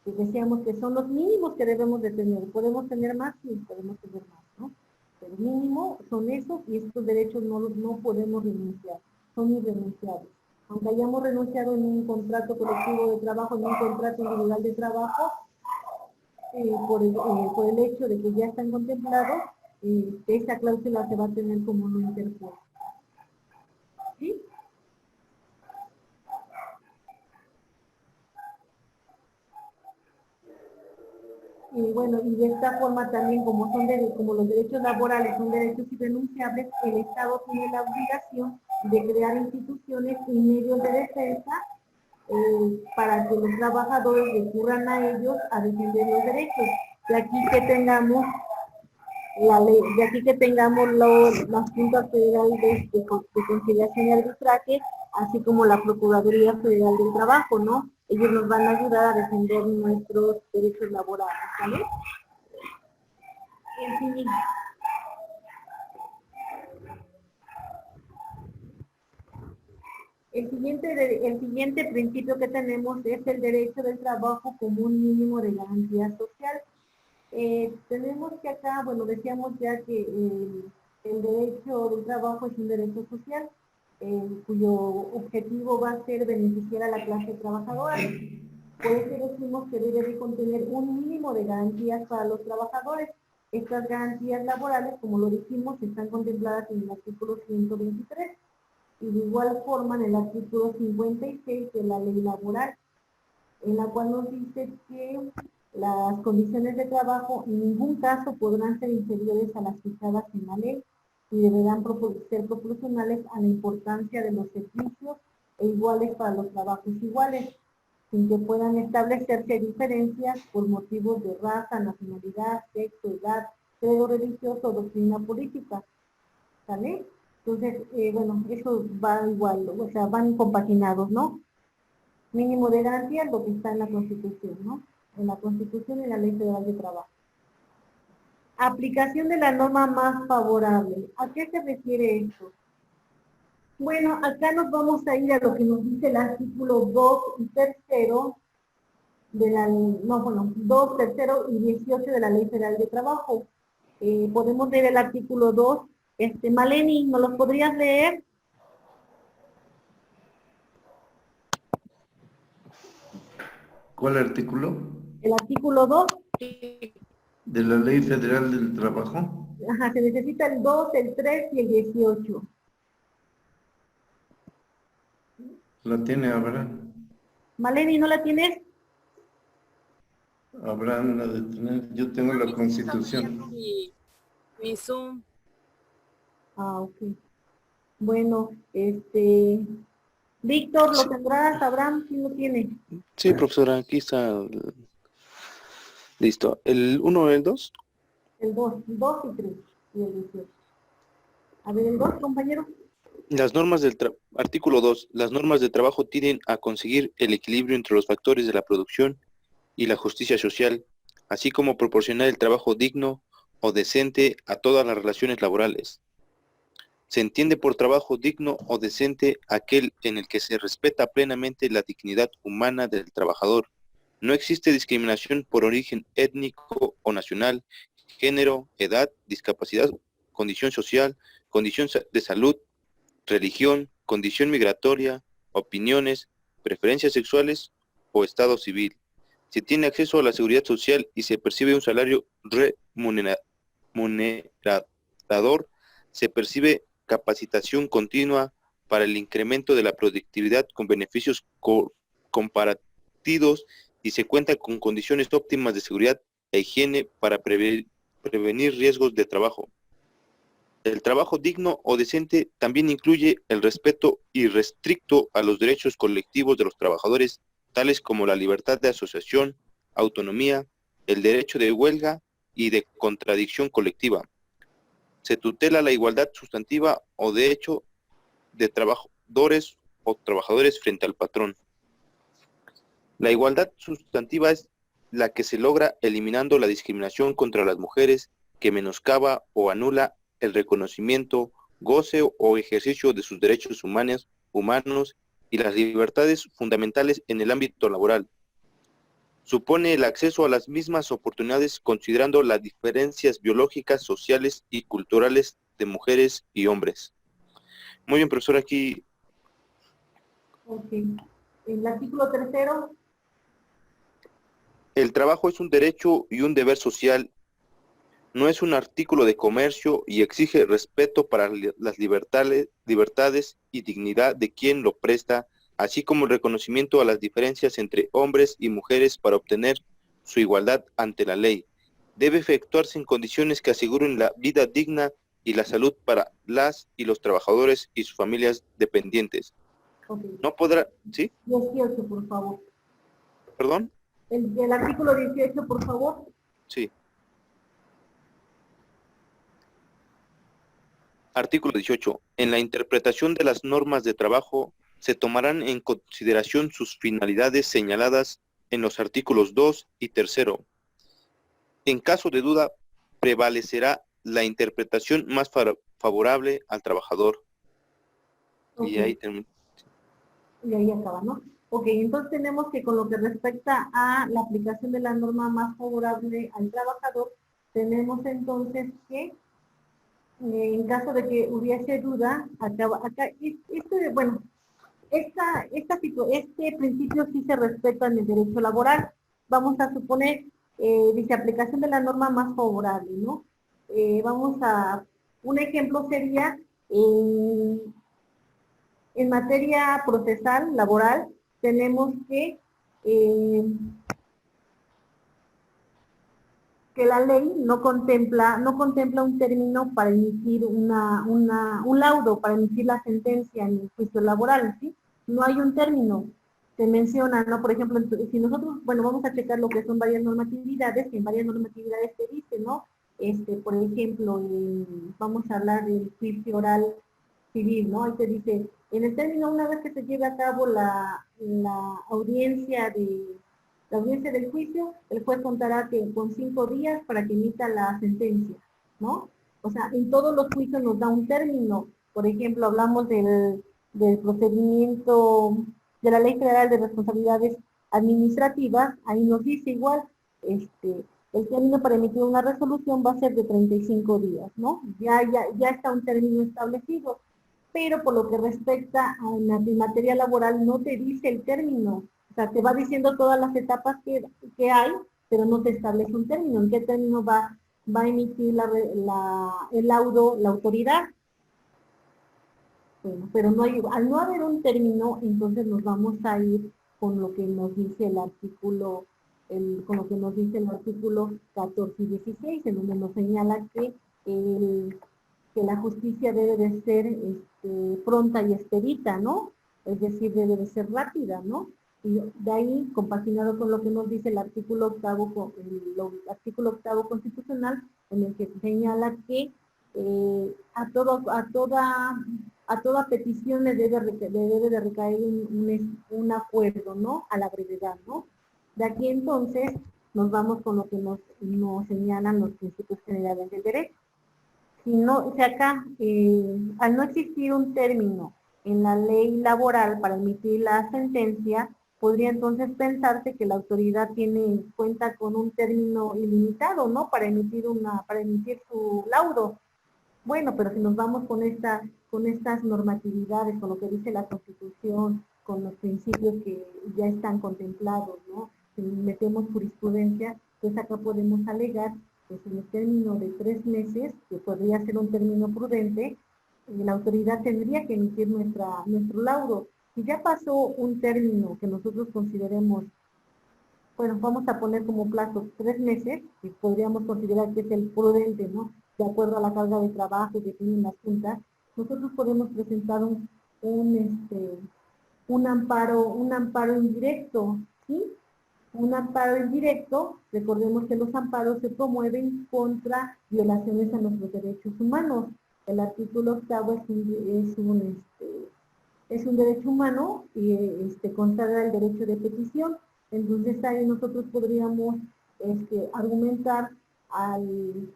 Y decíamos que son los mínimos que debemos de tener. ¿Podemos tener más? Sí, podemos tener más, ¿no? Pero mínimo son esos y estos derechos no podemos renunciar, son irrenunciables. Aunque hayamos renunciado en un contrato colectivo de trabajo, en un contrato individual de trabajo, por el hecho de que ya están contemplados, esta cláusula se va a tener como no interpuesta. ¿Sí? Y bueno, y de esta forma también, como los derechos laborales son derechos irrenunciables, el Estado tiene la obligación de crear instituciones y medios de defensa para que los trabajadores recurran a ellos a defender los derechos. De aquí que tengamos la ley, de aquí que tengamos la Junta Federal de Conciliación y Arbitraje, así como la Procuraduría Federal del Trabajo, ¿no? Ellos nos van a ayudar a defender nuestros derechos laborales, ¿vale? El siguiente principio que tenemos es el derecho del trabajo como un mínimo de garantía social. Tenemos que acá, bueno, decíamos ya que el derecho del trabajo es un derecho social, cuyo objetivo va a ser beneficiar a la clase trabajadora. Por eso decimos que debe de contener un mínimo de garantías para los trabajadores. Estas garantías laborales, como lo dijimos, están contempladas en el artículo 123 y de igual forma en el artículo 56 de la ley laboral, en la cual nos dice que las condiciones de trabajo en ningún caso podrán ser inferiores a las fijadas en la ley y deberán ser proporcionales a la importancia de los servicios e iguales para los trabajos iguales, sin que puedan establecerse diferencias por motivos de raza, nacionalidad, sexo, edad, credo religioso o doctrina política. ¿Sale? Entonces, bueno, eso va igual, o sea, van compaginados, ¿no? Mínimo de garantía, lo que está en la Constitución, ¿no? En la Constitución y en la Ley Federal de Trabajo. Aplicación de la norma más favorable. ¿A qué se refiere esto? Bueno, acá nos vamos a ir a lo que nos dice el artículo 2 y tercero de la, no, bueno, 2, tercero y 18 de la Ley Federal de Trabajo. Podemos leer el artículo 2. Maleni, ¿nos los podrías leer? ¿Cuál artículo? El artículo 2. ¿De la Ley Federal del Trabajo? Ajá, se necesita el 2, el 3 y el 18. La tiene Abraham. Maleni, ¿no la tienes? Abraham la de tener. Yo tengo la Constitución. Mi Zoom. Ah, ok. Bueno, Víctor, ¿lo tendrás? Abraham, ¿quién lo tiene? Sí, profesora, aquí está. Listo. ¿El 1 o el 2? El 2 y 3 y el 18. A ver, el 2, compañero. Las normas artículo 2. Las normas de trabajo tienden a conseguir el equilibrio entre los factores de la producción y la justicia social, así como proporcionar el trabajo digno o decente a todas las relaciones laborales. Se entiende por trabajo digno o decente aquel en el que se respeta plenamente la dignidad humana del trabajador. No existe discriminación por origen étnico o nacional, género, edad, discapacidad, condición social, condición de salud, religión, condición migratoria, opiniones, preferencias sexuales o estado civil. Se tiene acceso a la seguridad social y se percibe un salario remunerador, se percibe capacitación continua para el incremento de la productividad con beneficios compartidos y se cuenta con condiciones óptimas de seguridad e higiene para prevenir riesgos de trabajo. El trabajo digno o decente también incluye el respeto irrestricto a los derechos colectivos de los trabajadores, tales como la libertad de asociación, autonomía, el derecho de huelga y de contradicción colectiva. Se tutela la igualdad sustantiva o de hecho de trabajadores o trabajadores frente al patrón. La igualdad sustantiva es la que se logra eliminando la discriminación contra las mujeres que menoscaba o anula el reconocimiento, goce o ejercicio de sus derechos humanos y las libertades fundamentales en el ámbito laboral. Supone el acceso a las mismas oportunidades considerando las diferencias biológicas, sociales y culturales de mujeres y hombres. Muy bien, profesor, aquí. Ok. El artículo 3. El trabajo es un derecho y un deber social. No es un artículo de comercio y exige respeto para las libertades y dignidad de quien lo presta, así como el reconocimiento a las diferencias entre hombres y mujeres para obtener su igualdad ante la ley. Debe efectuarse en condiciones que aseguren la vida digna y la salud para las y los trabajadores y sus familias dependientes. Okay. No podrá, ¿sí? 18, por favor. ¿Perdón? El artículo 18, por favor. Sí. Artículo 18. En la interpretación de las normas de trabajo se tomarán en consideración sus finalidades señaladas en los artículos 2 y 3. En caso de duda, prevalecerá la interpretación más favorable al trabajador. Okay. Y ahí termina. Y ahí acaba, ¿no? Ok, entonces tenemos que con lo que respecta a la aplicación de la norma más favorable al trabajador, tenemos entonces que en caso de que hubiese duda, este principio sí se respeta en el derecho laboral. Vamos a suponer, dice aplicación de la norma más favorable, ¿no? Un ejemplo sería, en materia procesal, laboral, tenemos que la ley no contempla un término para emitir un laudo, para emitir la sentencia en el juicio laboral, ¿sí? No hay un término. Se menciona, ¿no? Por ejemplo, si nosotros, bueno, vamos a checar lo que son varias normatividades, que en varias normatividades se dice, ¿no? Por ejemplo, vamos a hablar del juicio oral civil, ¿no? Ahí se dice, en el término, una vez que se lleve a cabo la audiencia del juicio, el juez contará con 5 días para que emita la sentencia, ¿no? O sea, en todos los juicios nos da un término. Por ejemplo, hablamos del procedimiento de la Ley Federal de Responsabilidades Administrativas, ahí nos dice igual, el término para emitir una resolución va a ser de 35 días, ¿no? Ya está un término establecido, pero por lo que respecta a la materia laboral no te dice el término. O sea, te va diciendo todas las etapas que hay, pero no te establece un término. ¿En qué término va a emitir el laudo la autoridad? Bueno, pero al no haber un término, entonces nos vamos a ir con lo que nos dice el artículo, con lo que nos dice el artículo 14 y 16, en donde nos señala que la justicia debe de ser pronta y expedita, ¿no? es decir, debe de ser rápida, ¿no? Y de ahí, compaginado con lo que nos dice el artículo octavo, artículo octavo constitucional, en el que señala que a toda petición le debe de recaer un acuerdo, ¿no? A la brevedad, ¿no? De aquí entonces nos vamos con lo que nos señalan los principios generales del derecho. Si no, o sea, acá, al no existir un término en la ley laboral para emitir la sentencia, podría entonces pensarse que la autoridad cuenta con un término ilimitado, ¿no? Para emitir su laudo. Bueno, pero si nos vamos con estas normatividades, con lo que dice la Constitución, con los principios que ya están contemplados, ¿no? Si metemos jurisprudencia, pues acá podemos alegar que en el término de 3 meses, que podría ser un término prudente, la autoridad tendría que emitir nuestro laudo. Si ya pasó un término que nosotros consideremos, bueno, vamos a poner como plazo 3 meses, que podríamos considerar que es el prudente, ¿no? De acuerdo a la carga de trabajo que tienen las juntas, nosotros podemos presentar un amparo indirecto, ¿sí? Un amparo indirecto, recordemos que los amparos se promueven contra violaciones a nuestros derechos humanos. El artículo octavo es un derecho humano y consagra el derecho de petición. Entonces ahí nosotros podríamos argumentar al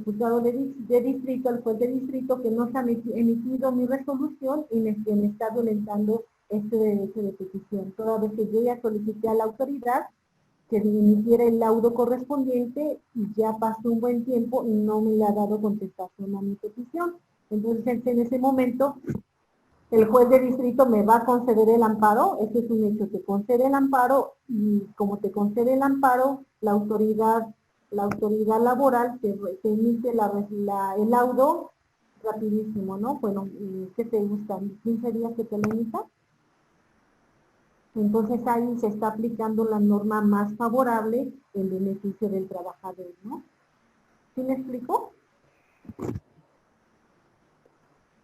juzgado de distrito, al juez de distrito, que no se ha emitido mi resolución y me está violentando este derecho de petición. Toda vez que yo ya solicité a la autoridad que emitiera el laudo correspondiente y ya pasó un buen tiempo y no me le ha dado contestación a mi petición. Entonces en ese momento el juez de distrito me va a conceder el amparo, ese es un hecho, te concede el amparo y como te concede el amparo, la autoridad laboral te emite el laudo rapidísimo, ¿no? Bueno, ¿qué te gusta? ¿15 días que te lo emita? Entonces ahí se está aplicando la norma más favorable en beneficio del trabajador, ¿no? ¿Sí me explico?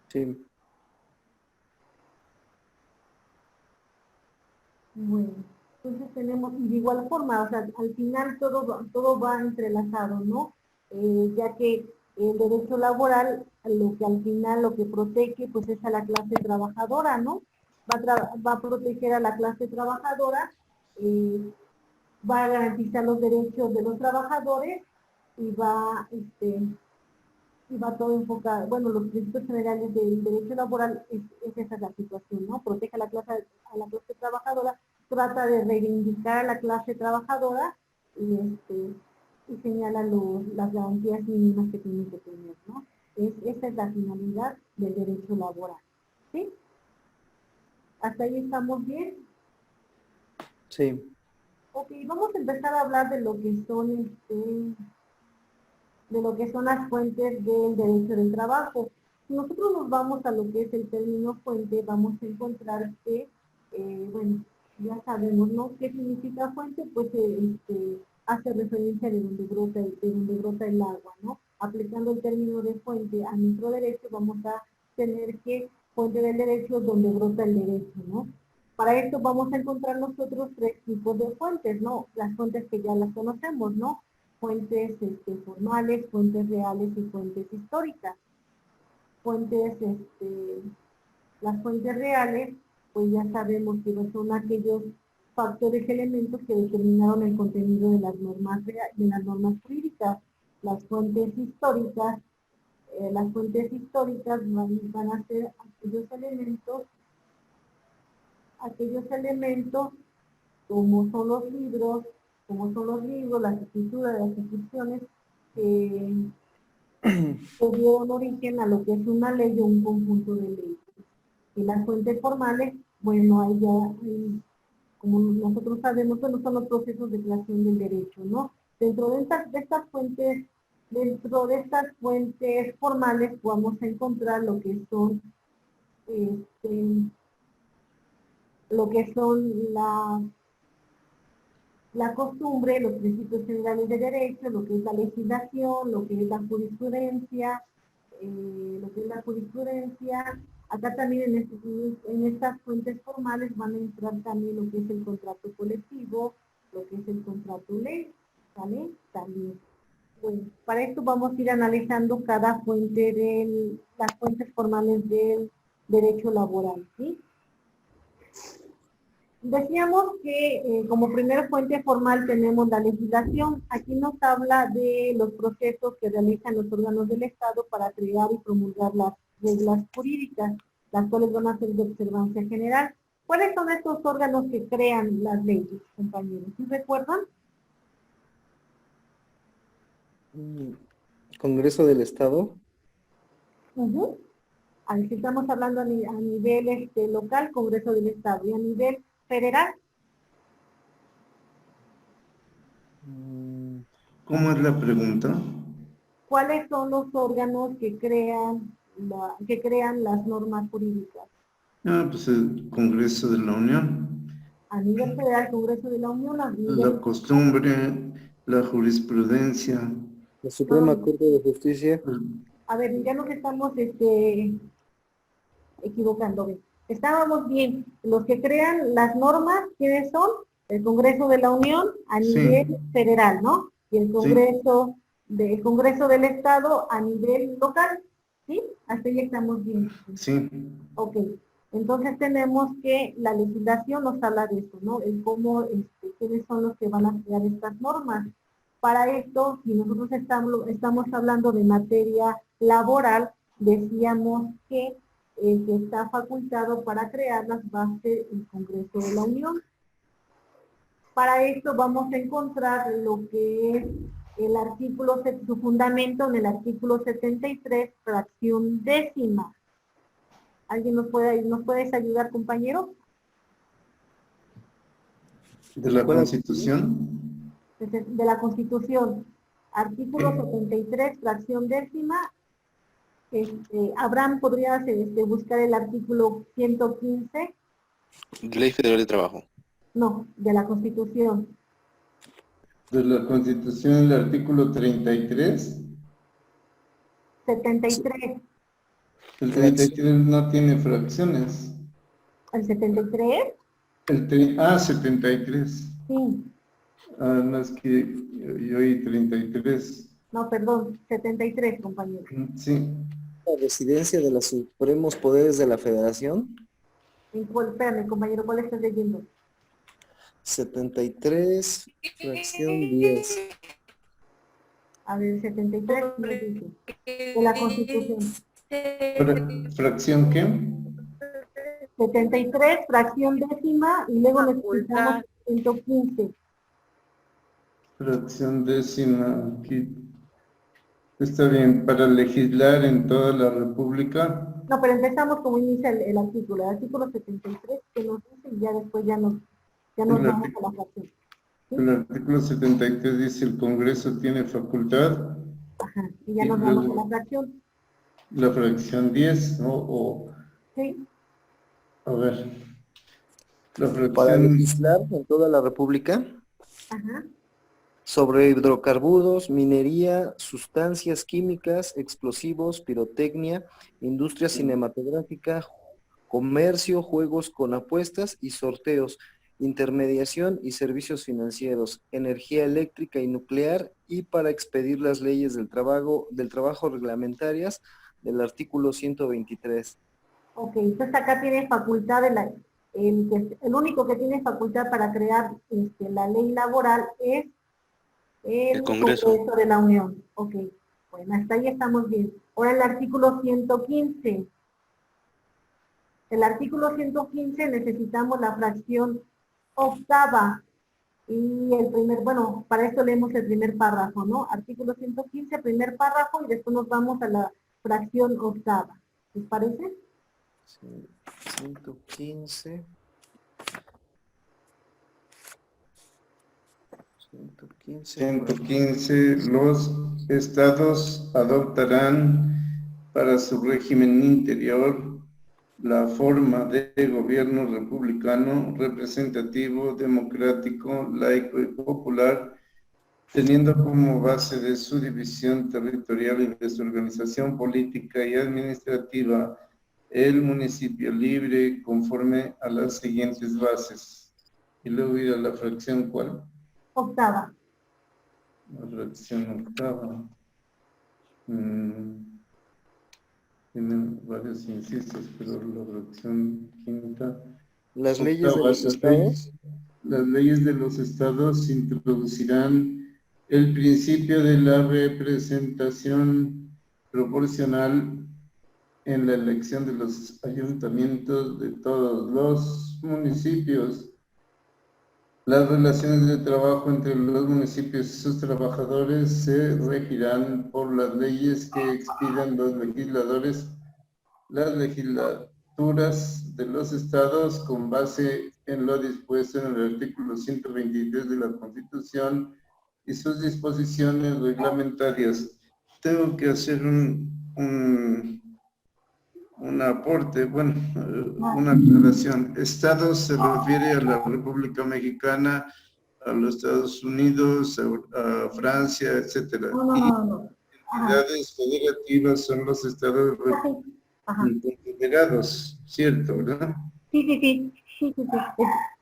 Sí. Bueno, entonces tenemos, y de igual forma, o sea, al final todo va entrelazado, ¿no? Ya que el derecho laboral, lo que al final lo que protege, pues es a la clase trabajadora, ¿no? Va a proteger a la clase trabajadora, va a garantizar los derechos de los trabajadores y va todo enfocado, bueno, los principios generales del derecho laboral es esa la situación, ¿no? Protege a la clase trabajadora, trata de reivindicar a la clase trabajadora y señala las garantías mínimas que tienen que tener, ¿no? Esa es la finalidad del derecho laboral, ¿sí? ¿Hasta ahí estamos bien? Sí. Ok, vamos a empezar a hablar de lo que son las fuentes del derecho del trabajo. Si nosotros nos vamos a lo que es el término fuente, vamos a encontrar que, bueno, ya sabemos, ¿no? ¿Qué significa fuente? Pues hace referencia de donde brota el agua, ¿no? Aplicando el término de fuente a nuestro derecho, vamos a tener que fuente del derecho donde brota el derecho, ¿no? Para esto vamos a encontrar nosotros 3 tipos de fuentes, ¿no? Las fuentes que ya las conocemos, ¿no? Fuentes formales, fuentes reales y fuentes históricas. Las fuentes reales, pues ya sabemos que son aquellos factores, elementos que determinaron el contenido de las normas jurídicas. Las fuentes históricas van a ser aquellos elementos como son los libros, las escrituras, las inscripciones, que dieron origen a lo que es una ley o un conjunto de leyes. Y las fuentes formales, bueno, ahí ya, como nosotros sabemos, bueno, son los procesos de creación del derecho, ¿no? Dentro de estas fuentes formales vamos a encontrar lo que son la costumbre, los principios generales de derecho, lo que es la legislación, lo que es la jurisprudencia, Acá también en estas fuentes formales van a entrar también lo que es el contrato colectivo, lo que es el contrato ley, ¿vale? También. Bueno, para esto vamos a ir analizando cada fuente las fuentes formales del derecho laboral, ¿sí? Decíamos que como primera fuente formal tenemos la legislación. Aquí nos habla de los procesos que realizan los órganos del Estado para crear y promulgar las reglas jurídicas, las cuales van a ser de observancia general. ¿Cuáles son estos órganos que crean las leyes, compañeros? ¿Sí recuerdan? Congreso del Estado. Uh-huh. Aquí estamos hablando a nivel local, Congreso del Estado, y a nivel federal. ¿Cómo es la pregunta? ¿Cuáles son los órganos que crean las normas jurídicas? Pues el Congreso de la Unión. A nivel federal, Congreso de la Unión, a nivel... La costumbre, la jurisprudencia. La Suprema No. Corte de Justicia. A ver, ya nos estamos equivocando. ¿Ves? Estábamos bien. Los que crean las normas, ¿quiénes son? El Congreso de la Unión a nivel federal, ¿no? Y el Congreso, Congreso del Estado a nivel local, ¿sí? Hasta ahí estamos bien. Sí. Ok. Entonces tenemos que la legislación nos habla de eso, ¿no? El cómo, quiénes son los que van a crear estas normas. Para esto, si nosotros estamos hablando de materia laboral, decíamos que está facultado para crearlas va a ser el Congreso de la Unión. Para esto vamos a encontrar lo que es el artículo, su fundamento en el artículo 73, fracción décima. ¿Alguien nos puedes ayudar, compañero? ¿De la Constitución? De la Constitución. Artículo 73, fracción décima. Abraham, ¿podrías buscar el artículo 115? Ley Federal de Trabajo. No, de la Constitución. De la Constitución, el artículo 33. 73. El 33 no tiene fracciones. ¿El 73? 73. Sí. No, es que yo oí 33. No, perdón, 73, compañero. Sí. La residencia de los supremos poderes de la Federación. Espérame, compañero, ¿cuál estás leyendo? 73, fracción 10. A ver, 73, ¿qué nos dice? De la Constitución. ¿Fracción qué? 73, fracción décima, y luego necesitamos 115. Fracción décima. Aquí. Está bien, para legislar en toda la República. No, pero empezamos como inicia el artículo. El artículo 73 que nos dice y ya después ya nos vamos a la fracción. ¿Sí? El artículo 73 dice el Congreso tiene facultad. Ajá, y ya nos vamos a la fracción. La fracción 10, ¿no? Sí. A ver. La fracción... Para legislar en toda la República. Ajá. Sobre hidrocarburos, minería, sustancias químicas, explosivos, pirotecnia, industria cinematográfica, comercio, juegos con apuestas y sorteos, intermediación y servicios financieros, energía eléctrica y nuclear, y para expedir las leyes del trabajo reglamentarias del artículo 123. Ok, entonces acá tiene facultad, el único que tiene facultad para crear la ley laboral es el Congreso de la Unión. Ok, bueno, hasta ahí estamos bien. Ahora el artículo 115. El artículo 115 necesitamos la fracción octava. Y el bueno, para esto leemos el primer párrafo, ¿no? Artículo 115, primer párrafo, y después nos vamos a la fracción octava. ¿Les parece? Sí, 115. 115, los estados adoptarán para su régimen interior la forma de gobierno republicano, representativo, democrático, laico y popular, teniendo como base de su división territorial y de su organización política y administrativa el municipio libre conforme a las siguientes bases. Y luego ir a la fracción, ¿cuál? Octava. La fracción octava. Tienen varios incisos, pero la fracción quinta. Las leyes de Octava, los estados. las leyes de los estados introducirán el principio de la representación proporcional en la elección de los ayuntamientos de todos los municipios. Las relaciones de trabajo entre los municipios y sus trabajadores se regirán por las leyes que expidan los legisladores, las legislaturas de los estados con base en lo dispuesto en el artículo 123 de la Constitución y sus disposiciones reglamentarias. Tengo que hacer un aporte, bueno, una aclaración. Estado se refiere a la República Mexicana, a los Estados Unidos, a Francia, etcétera. No. Ajá. Entidades federativas son los estados Ajá. confederados, ¿cierto, verdad? Sí.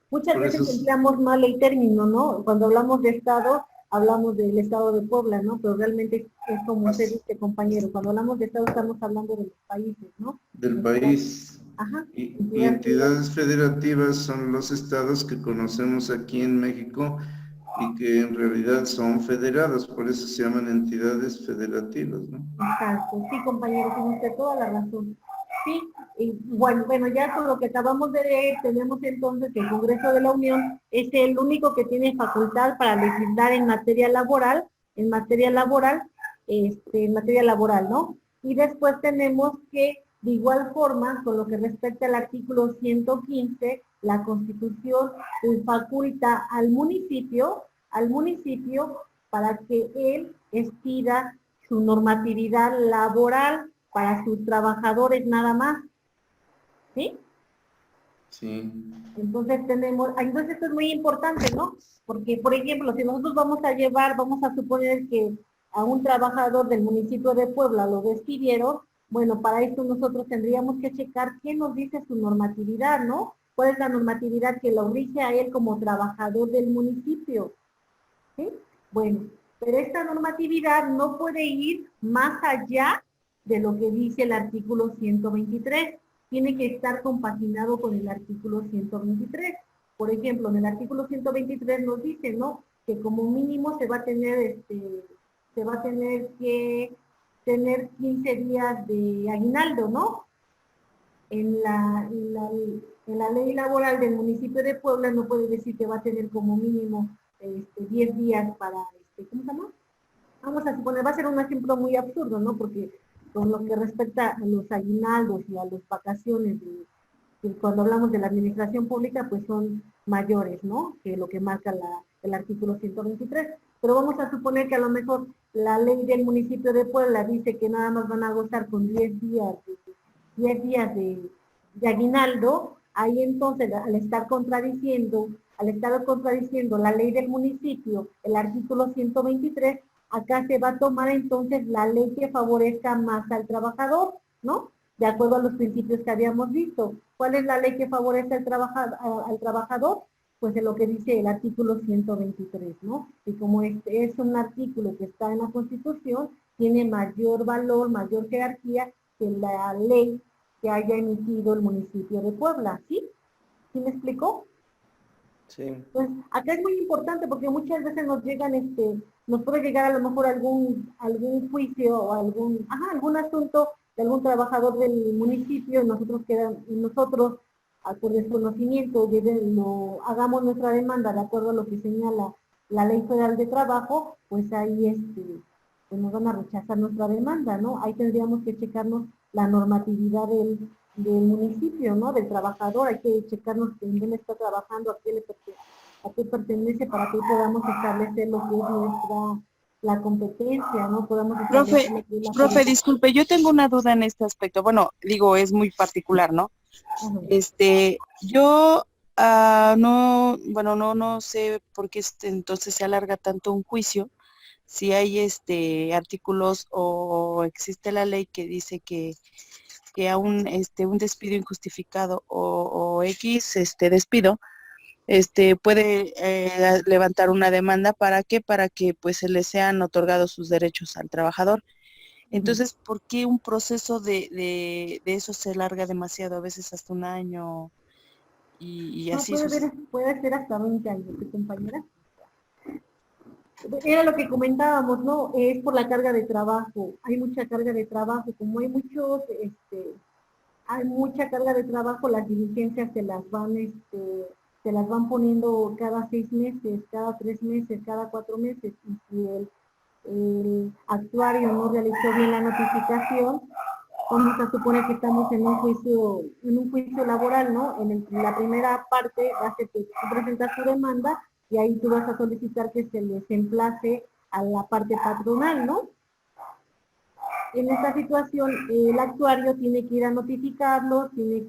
Muchas Por veces eso empleamos mal el término, ¿no? Cuando hablamos de estado, hablamos del estado de Puebla, ¿no? Pero realmente es como usted dice, compañero, cuando hablamos de estado estamos hablando de los países, ¿no? del país. Ajá. Y entidades federativas son los estados que conocemos aquí en México y que en realidad son federados, por eso se llaman entidades federativas, ¿no? Exacto, sí, compañero, tiene usted toda la razón. Sí, y bueno, ya con lo que acabamos de leer, tenemos entonces que el Congreso de la Unión es el único que tiene facultad para legislar en materia laboral, en materia laboral, ¿no? Y después tenemos que, de igual forma, con lo que respecta al artículo 115, la Constitución faculta al municipio para que él expida su normatividad laboral para sus trabajadores nada más, ¿sí? Sí. Entonces entonces esto es muy importante, ¿no? Porque, por ejemplo, si nosotros vamos a suponer que a un trabajador del municipio de Puebla lo despidieron, bueno, para esto nosotros tendríamos que checar qué nos dice su normatividad, ¿no? ¿Cuál es la normatividad que lo rige a él como trabajador del municipio? ¿Sí? Bueno, pero esta normatividad no puede ir más allá de lo que dice el artículo 123. Tiene que estar compaginado con el artículo 123. Por ejemplo, en el artículo 123 nos dice, ¿no? Que como mínimo se va a tener que tener 15 días de aguinaldo, ¿no? En la ley laboral del municipio de Puebla no puede decir que va a tener como mínimo 10 días para, ¿cómo se llama? Vamos a suponer, va a ser un ejemplo muy absurdo, ¿no? Porque con lo que respecta a los aguinaldos y a las vacaciones, cuando hablamos de la administración pública, pues son mayores, ¿no? Que lo que marca el artículo 123. Pero vamos a suponer que a lo mejor la ley del municipio de Puebla dice que nada más van a gozar con 10 días de aguinaldo. Ahí entonces, al estar contradiciendo la ley del municipio, el artículo 123, acá se va a tomar entonces la ley que favorezca más al trabajador, ¿no? De acuerdo a los principios que habíamos visto. ¿Cuál es la ley que favorece al trabajador? Pues en lo que dice el artículo 123, ¿no? Y como este es un artículo que está en la Constitución, tiene mayor valor, mayor jerarquía que la ley que haya emitido el municipio de Puebla, ¿sí? ¿Sí me explicó? Sí. Pues acá es muy importante porque muchas veces nos puede llegar a lo mejor algún juicio o algún asunto de algún trabajador del municipio y nosotros por desconocimiento hagamos nuestra demanda de acuerdo a lo que señala la Ley Federal de Trabajo, pues ahí pues nos van a rechazar nuestra demanda, ¿no? Ahí tendríamos que checarnos la normatividad del municipio, ¿no? Del trabajador, hay que checarnos en dónde está trabajando, a qué pertenece para que podamos establecer lo que es la competencia, ¿no? Podamos establecer lo que es la Profe, disculpe, yo tengo una duda en este aspecto. Bueno, digo, es muy particular, ¿no? Ajá. Yo no sé por qué entonces se alarga tanto un juicio, si hay artículos o existe la ley que dice que que a un despido injustificado o X despido, puede levantar una demanda. ¿Para qué? Para que pues se le sean otorgados sus derechos al trabajador. Entonces, ¿por qué un proceso de eso se larga demasiado? A veces hasta un año y No, así puede ser hasta 20 años, ¿sí, compañera? Era lo que comentábamos, ¿no? Es por la carga de trabajo. Hay mucha carga de trabajo. Como hay mucha carga de trabajo, las diligencias se las van poniendo cada 6 meses, cada 3 meses, cada 4 meses. Y si el actuario no realizó bien la notificación, vamos a suponer que estamos en un juicio laboral, ¿no? La primera parte va a ser que tú presentas tu demanda y ahí tú vas a solicitar que se les emplace a la parte patronal, ¿no? En esta situación, el actuario tiene que ir a notificarlo, tiene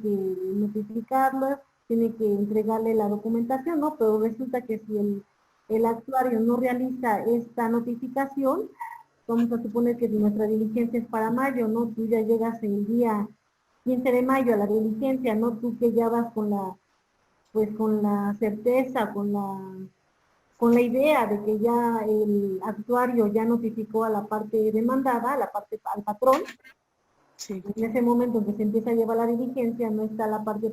que entregarle la documentación, ¿no? Pero resulta que si el actuario no realiza esta notificación, vamos a suponer que nuestra diligencia es para mayo, ¿no? Tú ya llegas el día 15 de mayo a la diligencia, ¿no? Tú que ya vas con la certeza, con la idea de que ya el actuario ya notificó a la parte demandada, al patrón. Sí. En ese momento en que se empieza a llevar la diligencia, no está la parte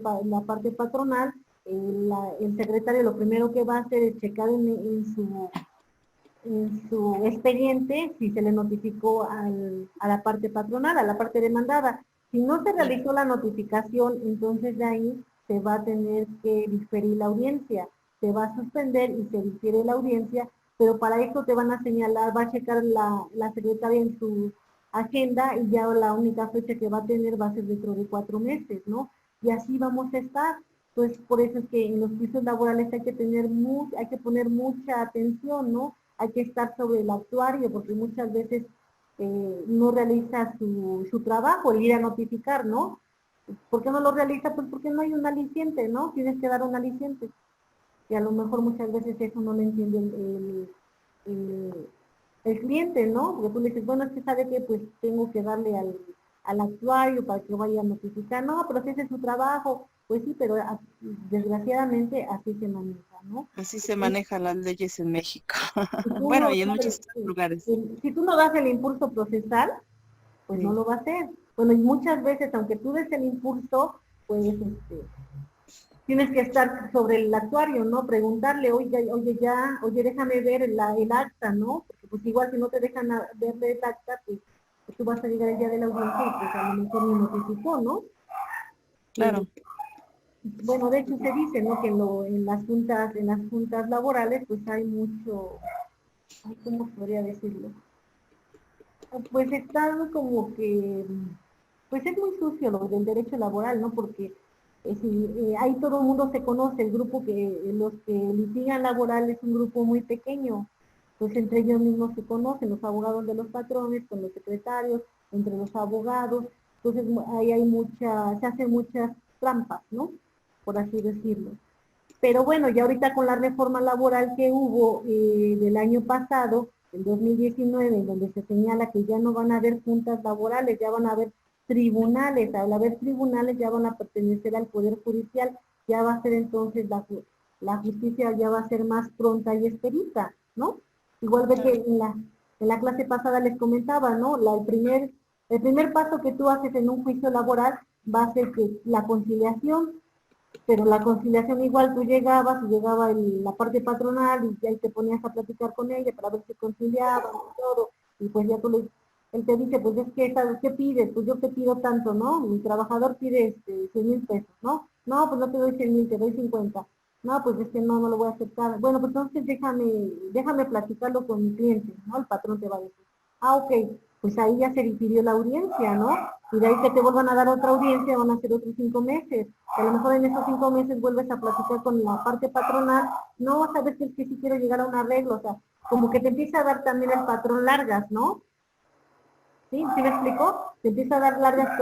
patronal, el secretario lo primero que va a hacer es checar en su expediente si se le notificó a la parte patronal, a la parte demandada. Si no se realizó la notificación, entonces de ahí se va a tener que diferir la audiencia, se va a suspender y se difiere la audiencia, pero para eso te van a señalar, va a checar la secretaria en su agenda y ya la única fecha que va a tener va a ser dentro de 4 meses, ¿no? Y así vamos a estar. Pues por eso es que en los juicios laborales hay que poner mucha atención, ¿no? Hay que estar sobre el actuario porque muchas veces no realiza su trabajo, el ir a notificar, ¿no? ¿Por qué no lo realiza? Pues porque no hay un aliciente, ¿no? Tienes que dar un aliciente. Y a lo mejor muchas veces eso no lo entiende el cliente, ¿no? Porque tú le dices, bueno, es que sabe que pues tengo que darle al actuario para que vaya a notificar. No, pero si ese es su trabajo. Pues sí, pero desgraciadamente así se maneja, ¿no? Así se manejan las leyes en México. Si tú Bueno, no y en das muchos lugares. si tú no das el impulso procesal, pues no Sí. lo va a hacer. Bueno, y muchas veces, aunque tú des el impulso, pues tienes que estar sobre el actuario, ¿no? Preguntarle, oye, déjame ver el acta, ¿no? Porque pues igual si no te dejan ver el acta, pues tú vas a llegar el día de la audiencia y pues a lo mejor ni notificó, ¿no? Claro. Bueno, de hecho se dice, ¿no? Que en las juntas laborales, pues hay mucho, ay, ¿cómo podría decirlo? Pues está como que, pues es muy sucio lo del derecho laboral, ¿no? Porque ahí todo el mundo se conoce, los que litigan laboral es un grupo muy pequeño, pues entre ellos mismos se conocen, los abogados de los patrones, con los secretarios, entre los abogados, entonces ahí se hacen muchas trampas, ¿no? Por así decirlo. Pero bueno, ya ahorita con la reforma laboral que hubo del año pasado, el 2019, en donde se señala que ya no van a haber juntas laborales, ya van a haber tribunales, al haber tribunales ya van a pertenecer al Poder Judicial, ya va a ser entonces la justicia ya va a ser más pronta y expedita, ¿no? Igual ve que en la clase pasada les comentaba, ¿no? El primer paso que tú haces en un juicio laboral va a ser que la conciliación, pero la conciliación igual tú llegabas y llegaba la parte patronal y ahí te ponías a platicar con ella para ver si conciliaban y todo, y pues ya él te dice, pues es que, ¿sabes qué pides? Pues yo te pido tanto, ¿no? Mi trabajador pide 100,000 pesos, ¿no? No, pues no te doy 100,000, te doy 50. No, pues es que no lo voy a aceptar. Bueno, pues entonces déjame platicarlo con mi cliente, ¿no? El patrón te va a decir, ok, pues ahí ya se difirió la audiencia, ¿no? Y de ahí que te vuelvan a dar otra audiencia van a ser otros 5 meses. A lo mejor en esos 5 meses vuelves a platicar con la parte patronal, no, sabes que es que sí quiero llegar a un arreglo, o sea, como que te empieza a dar también el patrón largas, ¿no? ¿Sí? ¿Sí me explicó? Te empieza a dar largas,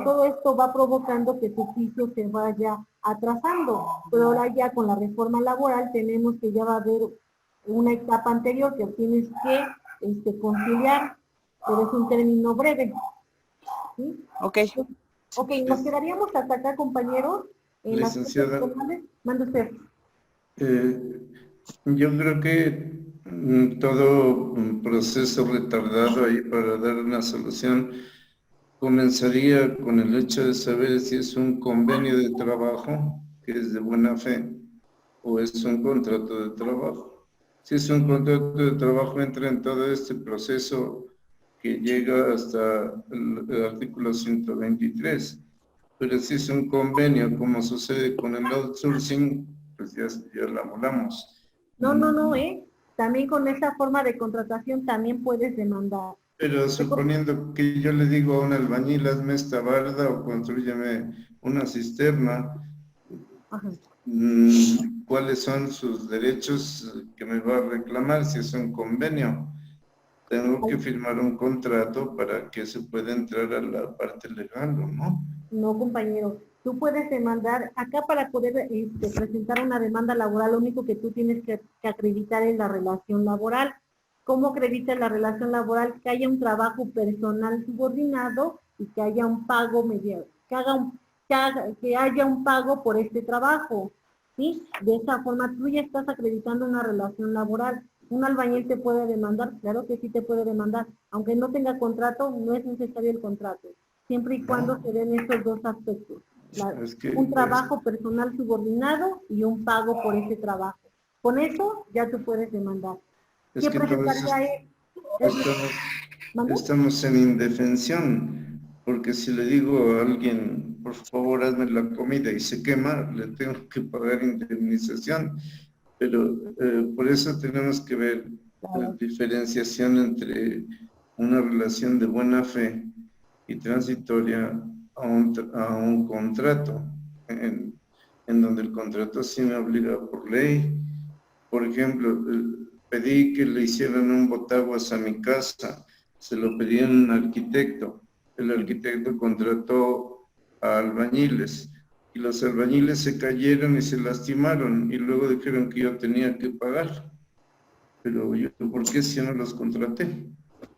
todo esto va provocando que tu juicio se vaya atrasando, pero ahora ya con la reforma laboral tenemos que ya va a haber una etapa anterior que tienes que conciliar, pero es un término breve. ¿Sí? Ok. Ok, nos quedaríamos hasta acá, compañeros. En las Licenciada. personales, mande usted. Yo creo que todo proceso retardado ahí para dar una solución comenzaría con el hecho de saber si es un convenio de trabajo que es de buena fe o es un contrato de trabajo. Si es un contrato de trabajo, entra en todo este proceso que llega hasta el artículo 123. Pero si es un convenio, como sucede con el outsourcing, pues ya la volamos. No, también con esa forma de contratación también puedes demandar. Pero suponiendo que yo le digo a un albañil, hazme esta barda o construyeme una cisterna, Ajá. ¿cuáles son sus derechos que me va a reclamar si es un convenio? Tengo que firmar un contrato para que se pueda entrar a la parte legal, ¿o no? No, compañero. Tú puedes demandar, acá para poder presentar una demanda laboral, lo único que tú tienes que acreditar es la relación laboral. ¿Cómo acreditas la relación laboral? Que haya un trabajo personal subordinado y que haya un pago mediante, que haya un pago por este trabajo, ¿sí? De esa forma tú ya estás acreditando una relación laboral. ¿Un albañil te puede demandar? Claro que sí te puede demandar. Aunque no tenga contrato, no es necesario el contrato, siempre y cuando se den estos dos aspectos. Un trabajo personal subordinado y un pago por ese trabajo. Con eso ya tú puedes demandar. Es ¿Qué que presentaría estamos en indefensión, porque si le digo a alguien, por favor, hazme la comida y se quema, le tengo que pagar indemnización. Pero por eso tenemos que ver la diferenciación entre una relación de buena fe y transitoria a un contrato, en donde el contrato sí me obliga por ley. Por ejemplo, pedí que le hicieran un botaguas a mi casa, se lo pedí a un arquitecto. El arquitecto contrató a albañiles y los albañiles se cayeron y se lastimaron y luego dijeron que yo tenía que pagar. Pero yo, ¿por qué si yo no los contraté?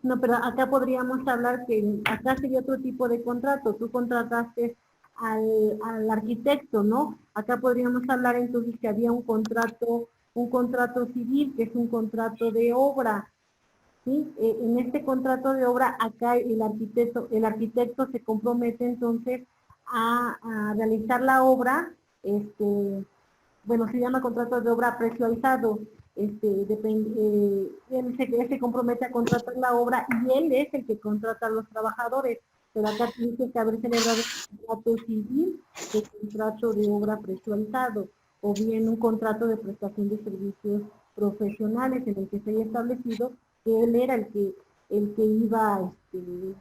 No, pero acá podríamos hablar que acá sería otro tipo de contrato. Tú contrataste al arquitecto, ¿no? Acá podríamos hablar entonces que había un contrato civil, que es un contrato de obra, ¿sí? En este contrato de obra, acá el arquitecto se compromete entonces a realizar la obra, bueno, se llama contrato de obra presualizado. Él se compromete a contratar la obra y él es el que contrata a los trabajadores, pero acá tiene que haber celebrado un contrato civil de contrato de obra presualizado, o bien un contrato de prestación de servicios profesionales en el que se haya establecido que él era el que iba, él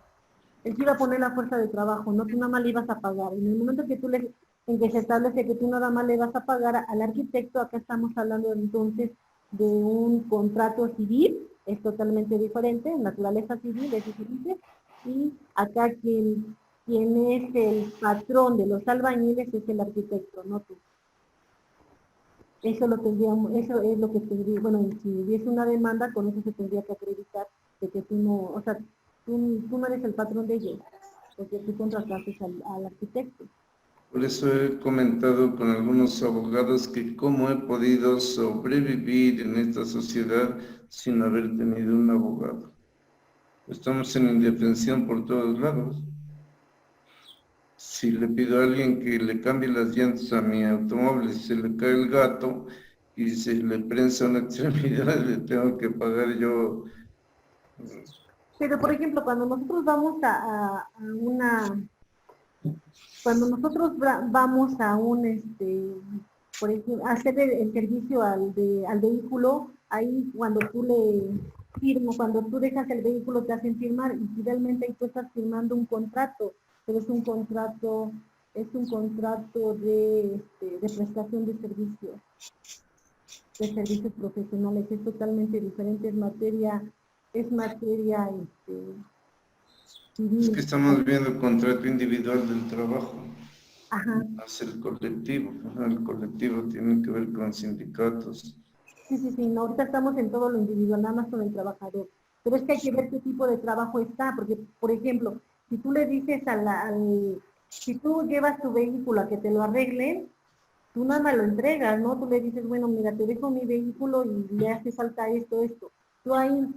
iba a poner la fuerza de trabajo, no tú nada más le ibas a pagar. En el momento en que se establece que tú nada más le vas a pagar al arquitecto, acá estamos hablando entonces de un contrato civil, es totalmente diferente, naturaleza civil es diferente, y acá quien es el patrón de los albañiles es el arquitecto, no tú. Eso es lo que tendría, bueno, si hubiese una demanda, con eso se tendría que acreditar de que tú no, o sea, tú no eres el patrón de ellos, porque tú contrataste al arquitecto. Por eso he comentado con algunos abogados que cómo he podido sobrevivir en esta sociedad sin haber tenido un abogado. Estamos en indefensión por todos lados. Si le pido a alguien que le cambie las llantas a mi automóvil y se le cae el gato y se le prensa una extremidad, le tengo que pagar yo. Pero, por ejemplo, cuando nosotros vamos vamos a por ejemplo, a hacer el servicio al vehículo, ahí cuando cuando tú dejas el vehículo te hacen firmar y finalmente ahí tú estás firmando un contrato, pero es un contrato de prestación de servicios profesionales, es totalmente diferente, es materia civil. Es que estamos viendo contrato individual del trabajo. Ajá. Hace el colectivo. El colectivo tiene que ver con sindicatos. Sí, no, ahorita estamos en todo lo individual, nada más con el trabajador. Pero es que hay que ver qué tipo de trabajo está, porque, por ejemplo, si tú le dices Si tú llevas tu vehículo a que te lo arreglen, tú nada más lo entregas, ¿no? Tú le dices, bueno, mira, te dejo mi vehículo y le hace falta esto, esto. Tú ahí,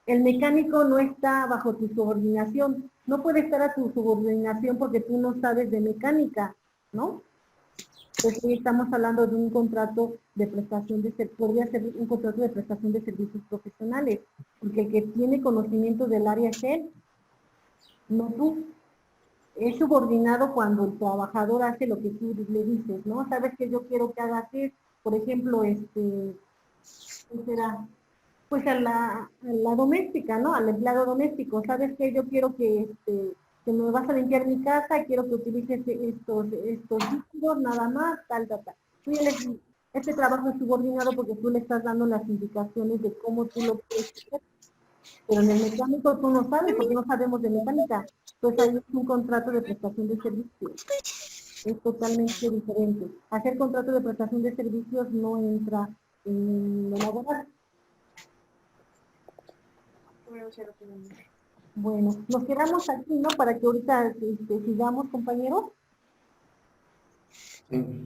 el mecánico no está bajo tu subordinación. No puede estar a tu subordinación porque tú no sabes de mecánica, ¿no? Entonces estamos hablando de un contrato de prestación de servicios, podría ser un contrato de prestación de servicios profesionales, porque el que tiene conocimiento del área es él, no tú. Es subordinado cuando el trabajador hace lo que tú le dices, ¿no? Sabes que yo quiero que hagas esto, por ejemplo, ¿qué será? Pues a la doméstica, ¿no? Al empleado doméstico, ¿sabes que yo quiero que me vas a limpiar mi casa, quiero que utilices estos líquidos, nada más, tal, tal, tal. Tú ya este trabajo es subordinado porque tú le estás dando las indicaciones de cómo tú lo quieres hacer. Pero en el mecánico tú no sabes, porque no sabemos de mecánica. Pues ahí es un contrato de prestación de servicios. Es totalmente diferente. Hacer contrato de prestación de servicios no entra en lo laboral. Bueno, nos quedamos aquí, ¿no? Para que ahorita sigamos, compañeros.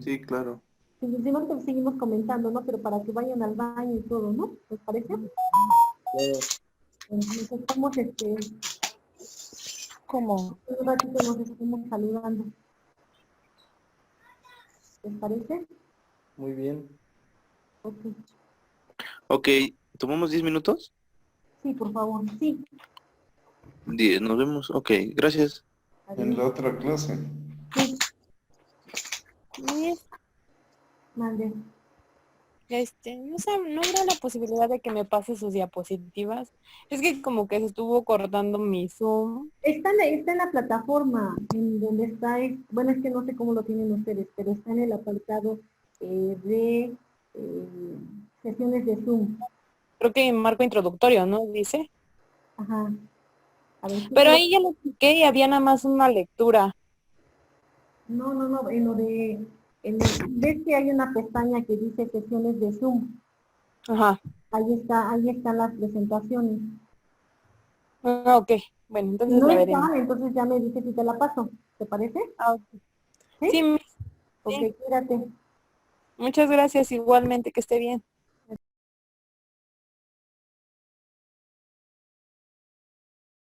Sí, claro. Si no, pues seguimos comentando, ¿no? Pero para que vayan al baño y todo, ¿no? ¿Les parece? Nos estamos, ¿Cómo? un ratito nos estamos saludando. ¿Les parece? Muy bien. Ok. Ok, ¿tomamos 10 minutos? Sí, por favor. Sí. 10, nos vemos. Ok, gracias. En la otra clase. Sí, Miss, mande. ¿no habrá la posibilidad de que me pase sus diapositivas? Es que como que se estuvo cortando mi Zoom. Está en la plataforma, en donde está, bueno, es que no sé cómo lo tienen ustedes, pero está en el apartado de sesiones de Zoom. Creo que en marco introductorio, ¿no? Dice. Ajá. A ver, Pero ahí ya lo expliqué y había nada más una lectura. no, ves que hay una pestaña que dice sesiones de Zoom. Ajá. Ahí están las presentaciones. Ah, ok. Bueno, Si entonces no la veremos. están, entonces ya me dices si te la paso. ¿Te parece? Ah, ok. ¿Sí? Sí, Miss. Ok, Sí. cuídate. Muchas gracias igualmente, que esté bien.